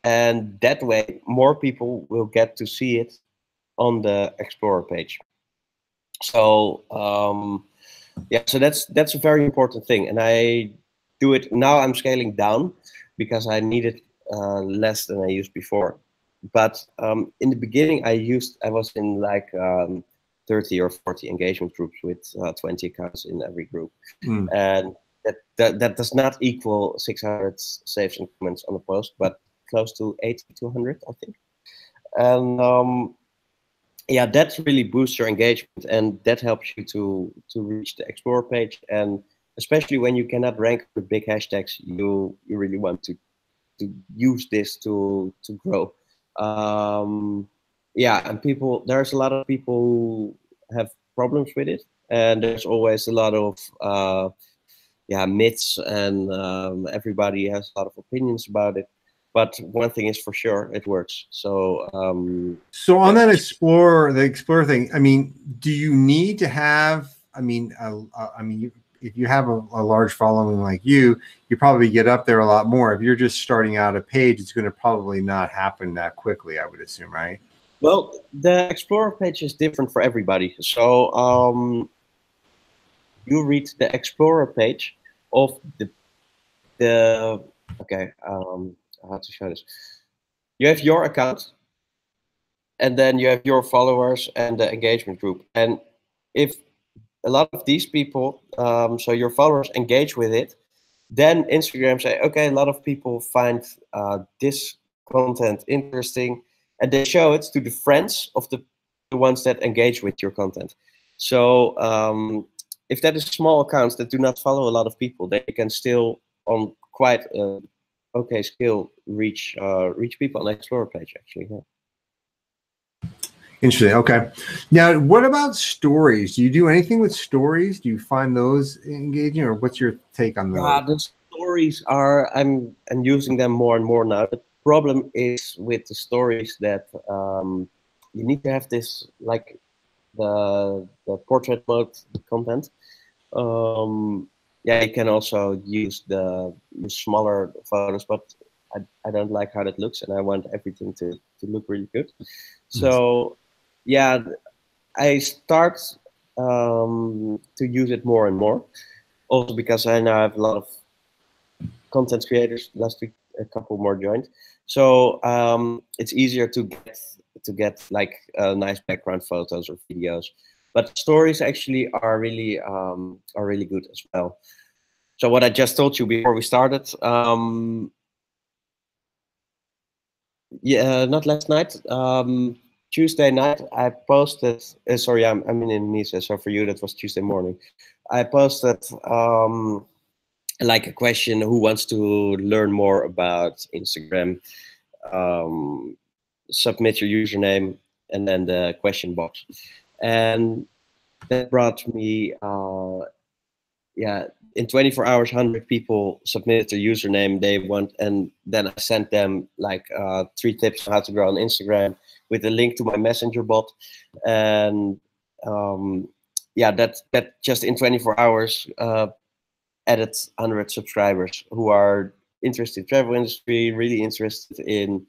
and that way more people will get to see it on the Explorer page. So yeah, so that's a very important thing, and I do it now. I'm scaling down because I needed less than I used before. But in the beginning, I was in like 30 or 40 engagement groups with 20 accounts in every group, and that does not equal 600 saves and comments on a post, but close to 80 to 100, I think. And yeah, that really boosts your engagement, and that helps you to reach the Explorer page. And especially when you cannot rank with big hashtags, you really want to use this to grow. Yeah, and there's a lot of people who have problems with it, and there's always a lot of yeah, myths, and everybody has a lot of opinions about it. But one thing is for sure, it works. So so on that the Explorer thing, I mean, do you need to have, I mean, if you have a large following like you probably get up there a lot more. If you're just starting out a page, it's going to probably not happen that quickly, I would assume, right? Well, the Explorer page is different for everybody. So you read the Explorer page of the okay, how to show this. You have your account, and then you have your followers and the engagement group. And if a lot of these people, so your followers, engage with it, then Instagram say, okay, a lot of people find this content interesting, and they show it to the friends of the ones that engage with your content. So if that is small accounts that do not follow a lot of people, they can still, on quite okay scale, reach people on the Explorer page, actually. Yeah. Interesting. Okay. Now, what about stories? Do you do anything with stories? Do you find those engaging, or what's your take on those? Yeah, the stories are, I'm using them more and more now. The problem is with the stories that you need to have this, like the portrait mode content. Yeah, you can also use the smaller photos, but I don't like how that looks, and I want everything to look really good. So yeah, I start to use it more and more. Also because I now have a lot of content creators. Last week, a couple more joined, so it's easier to get like nice background photos or videos. But stories actually are really good as well. So what I just told you before we started, yeah, not last night. Tuesday night, I posted. Sorry, I'm in Indonesia, so for you that was Tuesday morning. I posted like a question: who wants to learn more about Instagram? Submit your username and then the question box, and that brought me yeah, in 24 hours 100 people submitted their username they want, and then I sent them like 3 tips on how to grow on Instagram with a link to my messenger bot. And yeah, that just in 24 hours added 100 subscribers who are interested in travel industry, really interested in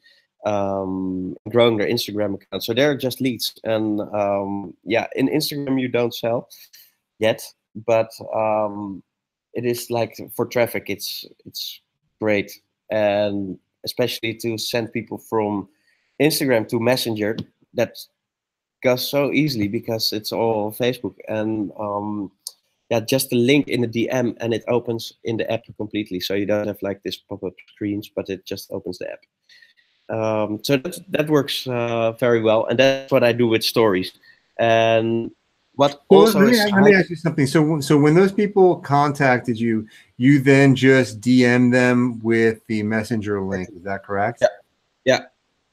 growing their Instagram account. So they're just leads, and yeah, in Instagram you don't sell yet, but it is like for traffic, it's great, and especially to send people from Instagram to Messenger, that goes so easily because it's all Facebook, and yeah, just a link in the DM and it opens in the app completely. So you don't have like this pop-up screens, but it just opens the app. So that works very well, and that's what I do with stories. And what So also is let me ask you something. So when those people contacted you, you then just DM them with the messenger link. Is that correct? Yeah,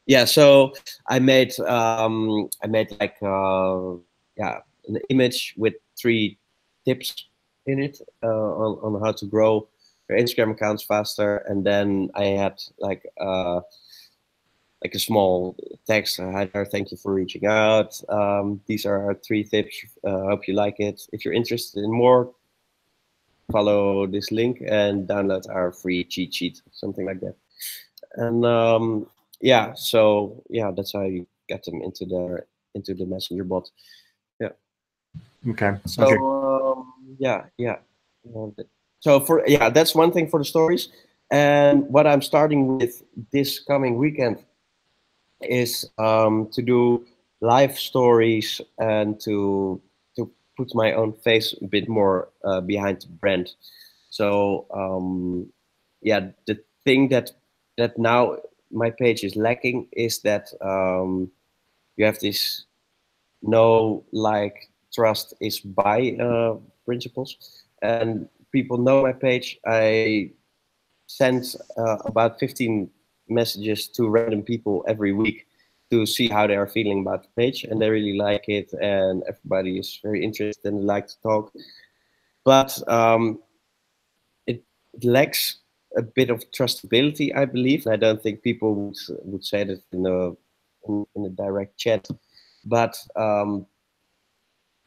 yeah. So I made like yeah, an image with 3 tips in it on how to grow your Instagram accounts faster, and then I had like a small text. Hi there, thank you for reaching out. These are our 3 tips. Hope you like it. If you're interested in more, follow this link and download our free cheat sheet, something like that. And yeah, so yeah, that's how you get them into the messenger bot. Yeah. Okay. So Okay. yeah. So that's one thing for the stories. And what I'm starting with this coming weekend is to do live stories and to put my own face a bit more behind the brand. So yeah, the thing that now my page is lacking is that you have this no like trust is buy principles, and people know my page. I send about 15 messages to random people every week to see how they are feeling about the page, and they really like it, and everybody is very interested and like to talk. But it lacks a bit of trustability, I believe. I don't think people would say that in a direct chat, but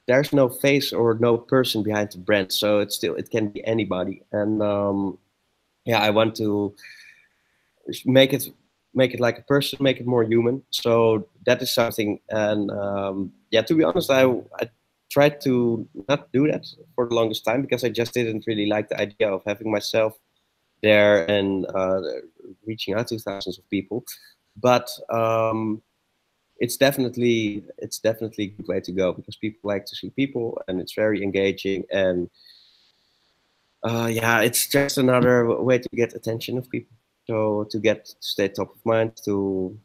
there's no face or no person behind the brand, so it can be anybody. And yeah, I want to make it like a person, make it more human. So that is something. And yeah, to be honest, I tried to not do that for the longest time because I just didn't really like the idea of having myself there and reaching out to thousands of people. But it's definitely a good way to go because people like to see people, and it's very engaging. And yeah, it's just another way to get attention of people. So to stay top of mind, to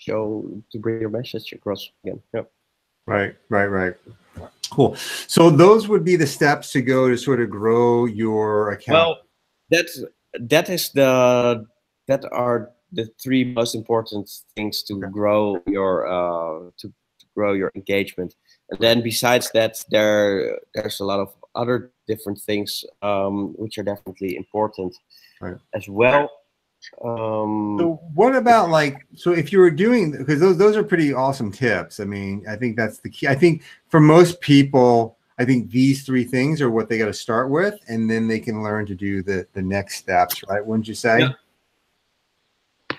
bring your message across again. Yeah. Right. Cool. So those would be the steps to go to sort of grow your account. Well, that are the 3 most important things to grow your to grow your engagement. And then besides that, there's a lot of other different things which are definitely important as well. So what about so if you were doing, because those are pretty awesome tips. I mean, I think that's the key. I think for most people, I think these 3 things are what they got to start with, and then they can learn to do the next steps, right? Wouldn't you say? Yeah.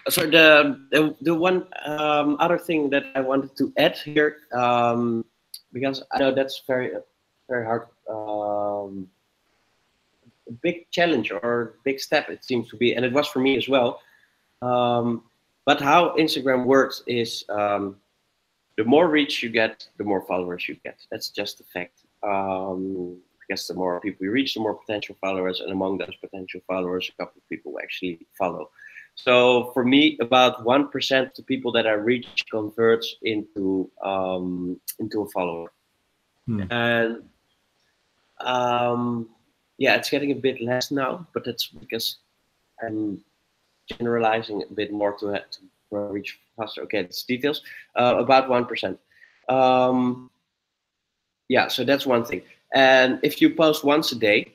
So the one other thing that I wanted to add here, because I know that's very hard, a big challenge or big step it seems to be, and it was for me as well. But how Instagram works is the more reach you get, the more followers you get. That's just a fact. Because the more people you reach, the more potential followers, and among those potential followers, a couple of people will actually follow. So for me, about 1% of the people that I reach converts into a follower. And yeah, it's getting a bit less now, but that's because I'm generalizing a bit more to reach faster. Okay, it's details. About 1%. Yeah, so that's one thing. And if you post once a day,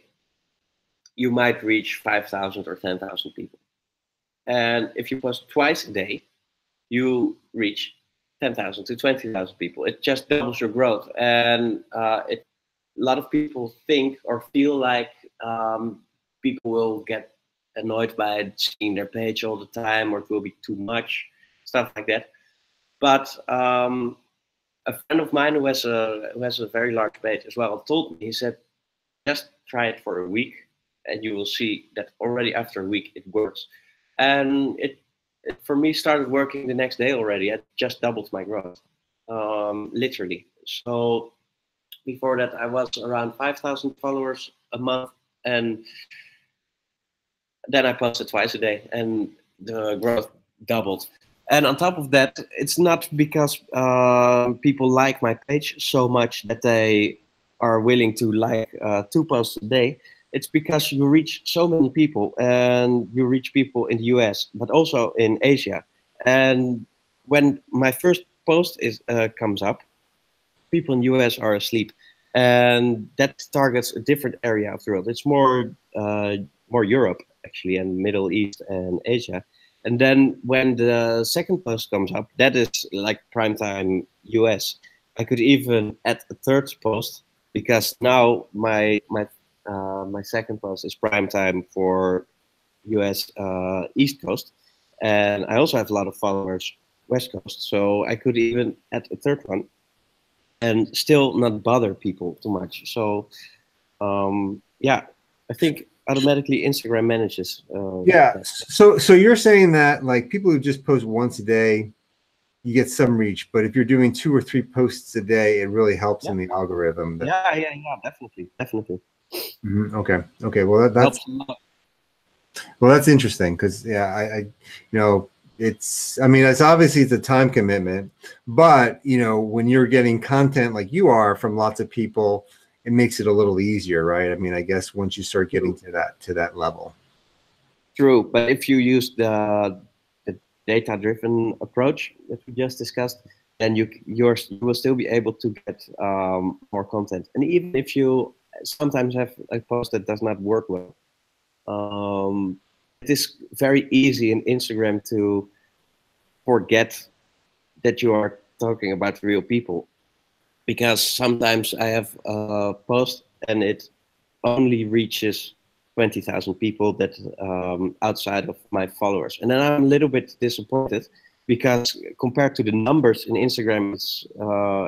you might reach 5,000 or 10,000 people. And if you post twice a day, you reach 10,000 to 20,000 people. It just doubles your growth. And a lot of people think or feel like people will get annoyed by seeing their page all the time, or it will be too much. stuff like that. But a friend of mine who has a very large page as well told me, he said, just try it for a week and you will see that already after a week it works. And it for me started working the next day already. I just doubled my growth, literally. So before that I was around 5,000 followers a month, and then I posted twice a day and the growth doubled. And on top of that, it's not because people like my page so much that they are willing to like 2 posts a day. It's because you reach so many people, and you reach people in the US, but also in Asia. And when my first post comes up, people in the US are asleep, and that targets a different area of the world. It's more Europe actually, and Middle East and Asia. And then when the second post comes up, that is like prime time US. I could even add a third post because now my second post is prime time for US East Coast, and I also have a lot of followers West Coast. So I could even add a third one and still not bother people too much. So yeah, I think automatically Instagram manages. Yeah. That. So you're saying that like people who just post once a day, you get some reach, but if you're doing 2 or 3 posts a day, it really helps in the algorithm. Yeah, definitely. Okay. Well, that's helps a lot. well, that's interesting because I it's, I mean, it's obviously it's a time commitment, but when you're getting content like you are from lots of people, it makes it a little easier, right? I mean, I guess once you start getting to that level. True, but if you use the data-driven approach that we just discussed, then you will still be able to get more content. And even if you sometimes have a post that does not work well, it is very easy in Instagram to forget that you are talking about real people, because sometimes I have a post and it only reaches 20,000 people that outside of my followers, and then I'm a little bit disappointed because compared to the numbers in Instagram,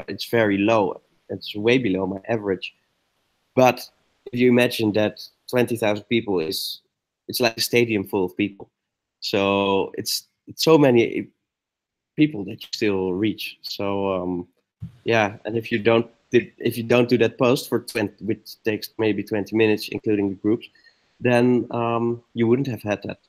it's very low. It's way below my average. But if you imagine that 20,000 people it's like a stadium full of people, so it's so many people that you still reach. So yeah, and if you don't do that post for 20, which takes maybe 20 minutes, including the groups, then you wouldn't have had that.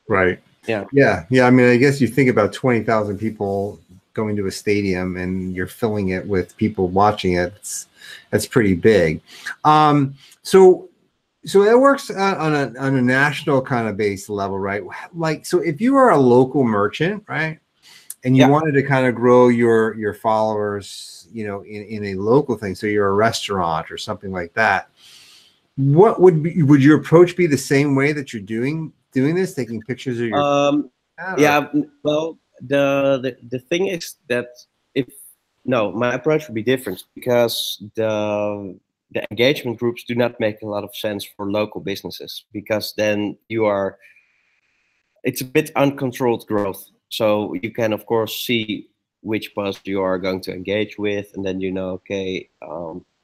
Right. Yeah. I mean, I guess you think about 20,000 people going to a stadium and you're filling it with people watching it. That's pretty big. So that works on a national kind of base level, right? Like, so if you are a local merchant, right, and you wanted to kind of grow your followers, in a local thing, so you're a restaurant or something like that, what would your approach be the same way that you're doing this, taking pictures of your yeah, well, the thing is that my approach would be different, because the engagement groups do not make a lot of sense for local businesses, because then it's a bit uncontrolled growth. So you can of course see which post you are going to engage with, and then okay,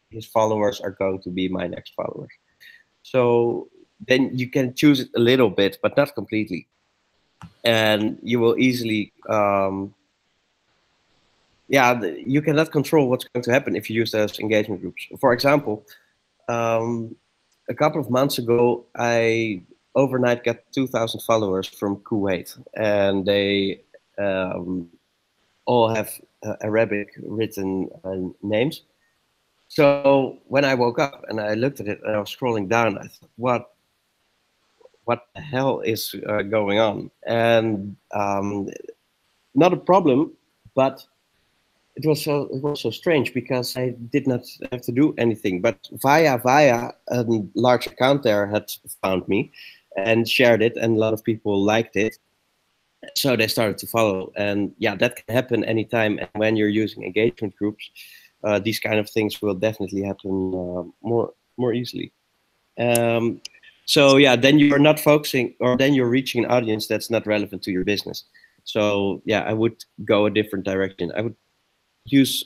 his followers are going to be my next followers. So then you can choose it a little bit, but not completely, and you will easily you cannot control what's going to happen if you use those engagement groups. For example, a couple of months ago, I overnight got 2,000 followers from Kuwait, and they all have Arabic written names. So when I woke up and I looked at it and I was scrolling down, I thought, what the hell is going on? And not a problem, but it was so strange, because I did not have to do anything, but via a large account there had found me and shared it, and a lot of people liked it, so they started to follow. And yeah, that can happen anytime, and when you're using engagement groups, these kind of things will definitely happen more easily. So yeah, then you're not focusing, or then you're reaching an audience that's not relevant to your business. So yeah, I would go a different direction. I would use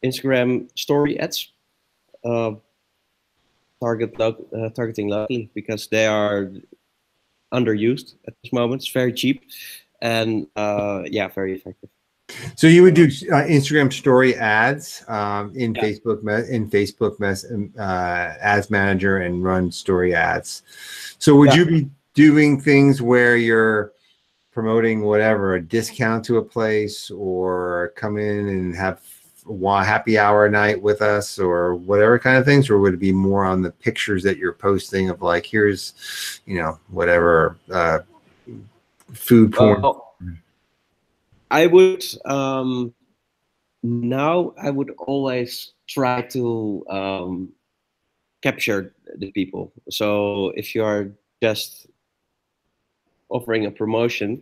Instagram story ads, uh, targeting locally, because they are underused at this moment. It's very cheap and yeah, very effective. So you would do Instagram story ads in Yeah. Facebook Ads Manager and run story ads. So would you be doing things where you're promoting whatever, a discount to a place, or come in and have a happy hour night with us, or whatever kind of things? Or would it be more on the pictures that you're posting of like, here's, whatever food porn? I would now I would always try to capture the people. So if you are just offering a promotion,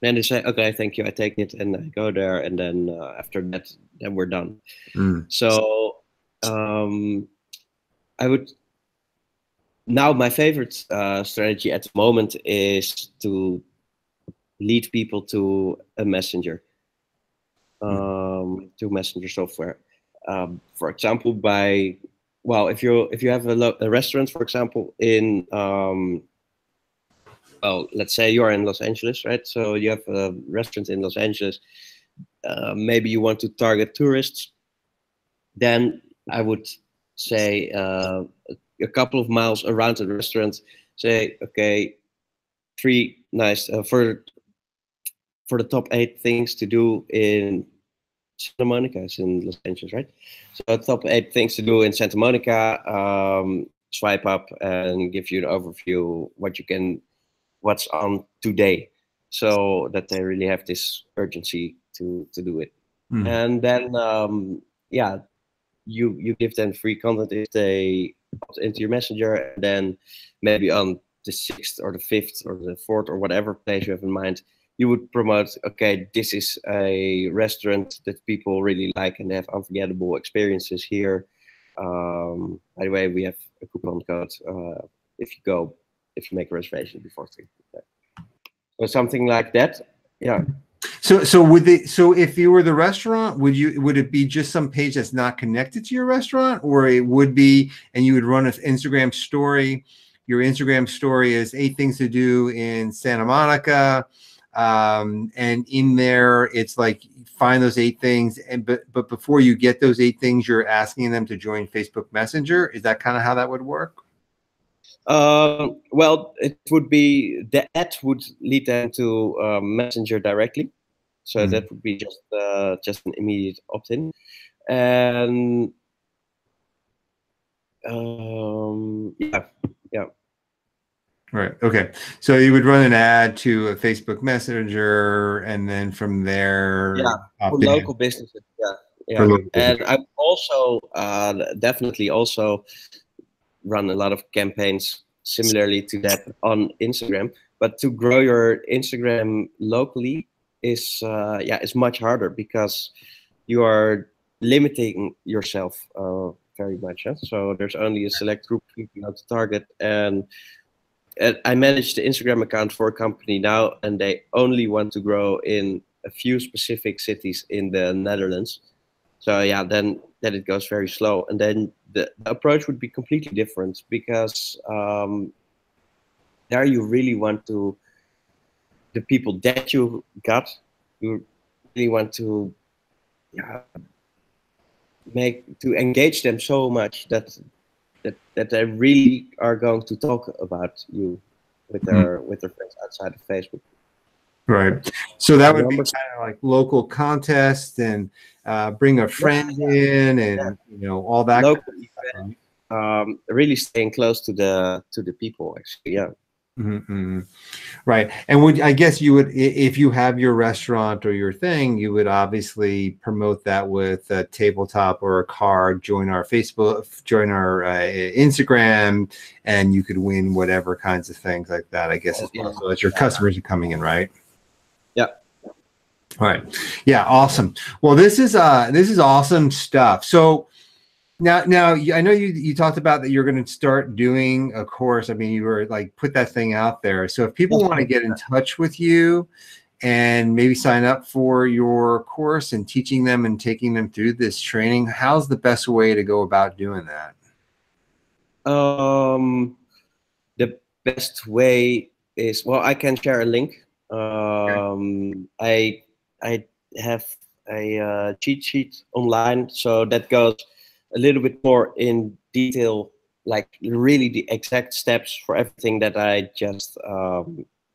then they say, okay, thank you, I take it, and I go there, and then after that, then we're done. So I would, now my favorite strategy at the moment is to lead people to a messenger, to messenger software. For example, if you have a restaurant, for example, in well, let's say you're in Los Angeles, right? So you have a restaurant in Los Angeles. Maybe you want to target tourists. Then I would say a couple of miles around the restaurant, say, okay, 3 nice for the top 8 things to do in Santa Monica. Is in Los Angeles, right? So top 8 things to do in Santa Monica. Swipe up and give you an overview what's on today, so that they really have this urgency to do it. And then yeah, you give them free content if they opt into your messenger, and then maybe on the 6th or the 5th or the 4th or whatever place you have in mind, you would promote, okay, this is a restaurant that people really like and they have unforgettable experiences here. By the way, we have a coupon code if you make a reservation before 3. So something like that. Yeah. So if you were the restaurant, would it be just some page that's not connected to your restaurant, or it would be, and you would run an Instagram story? Your Instagram story is 8 things to do in Santa Monica, and in there it's like find those 8 things, but before you get those 8 things, you're asking them to join Facebook Messenger. Is that kind of how that would work? Well, it would be, the ad would lead them to Messenger directly, so that would be just an immediate opt-in, and yeah. Right. Okay. So you would run an ad to a Facebook Messenger, and then from there, for local businesses. Yeah. And I also definitely also run a lot of campaigns similarly to that on Instagram. But to grow your Instagram locally is much harder, because you are limiting yourself very much. So there's only a select group of people you want to target, and I manage the Instagram account for a company now, and they only want to grow in a few specific cities in the Netherlands. So yeah, then it goes very slow, and then the approach would be completely different, because there you really want to, the people that you got, you really want to engage them so much that they really are going to talk about you with their friends outside of Facebook. Right. So that would be kind of like local contest, and bring a friend in, and all that. Local event, really staying close to the people, actually. Yeah. Right. And I guess you would, if you have your restaurant or your thing, you would obviously promote that with a tabletop or a card, join our Facebook, join our Instagram, and you could win whatever kinds of things like that, I guess, as well. So that your customers are coming in, right? Yeah. All right. Yeah. Awesome. Well, this is awesome stuff. So Now, I know you talked about that you're going to start doing a course. I mean, you were like put that thing out there. So if people want to get in touch with you and maybe sign up for your course and teaching them and taking them through this training, how's the best way to go about doing that? The best way is, well, I can share a link. I have a cheat sheet online, so that goes a little bit more in detail, like really the exact steps for everything that I just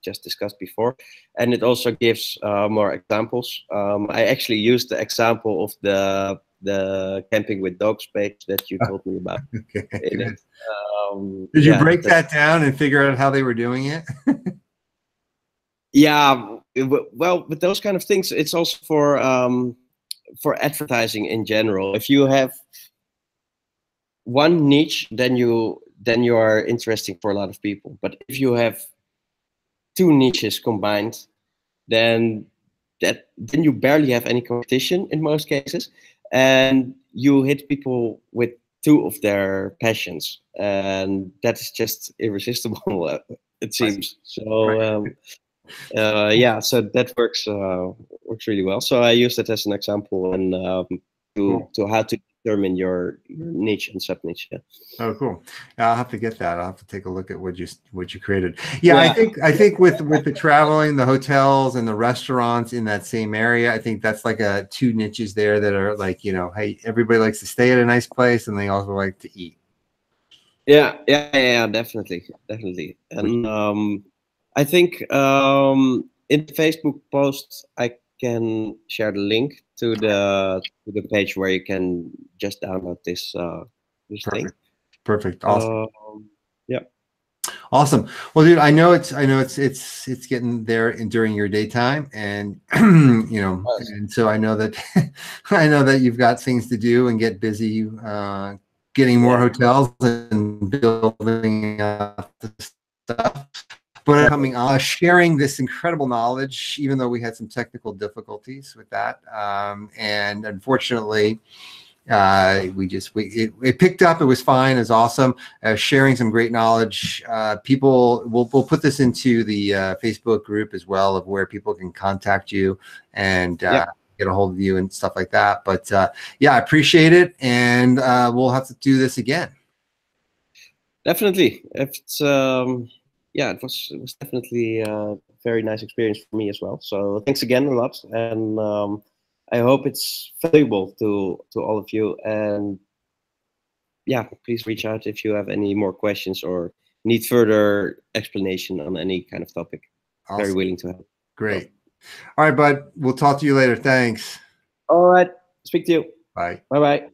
discussed before, and it also gives more examples. I actually used the example of the camping with dogs page that you told me about. Okay. In it. Did you break that down and figure out how they were doing it? Yeah, well, with those kind of things, it's also for advertising in general. If you have one niche, then you are interesting for a lot of people. But if you have two niches combined, then you barely have any competition in most cases, and you hit people with two of their passions, and that is just irresistible. It seems so. Yeah, so that works really well. So I use that as an example, and to how to determine your niche and sub niche. Yeah. Oh, cool. I'll have to get that. I'll have to take a look at what you created. Yeah, I think with the traveling, the hotels and the restaurants in that same area, I think that's like two niches there that are like, hey, everybody likes to stay at a nice place and they also like to eat. Yeah, definitely. And I think in the Facebook post I can share the link to the page where you can just download this thing. Perfect. Awesome. Yeah. Awesome. Well, dude, I know it's getting there during your daytime, and and so I know that I know that you've got things to do and get busy getting more hotels and building out the stuff. But coming on, sharing this incredible knowledge, even though we had some technical difficulties with that, and unfortunately. It picked up. It was fine. It was awesome. Sharing some great knowledge. We'll put this into the Facebook group as well, of where people can contact you and get a hold of you and stuff like that. But yeah, I appreciate it, and we'll have to do this again. Definitely. It's yeah, it was definitely a very nice experience for me as well. So thanks again a lot, and I hope it's valuable to all of you. And yeah, please reach out if you have any more questions or need further explanation on any kind of topic. Awesome. Very willing to help. Great. All right, bud. We'll talk to you later. Thanks. All right. Speak to you. Bye. Bye-bye.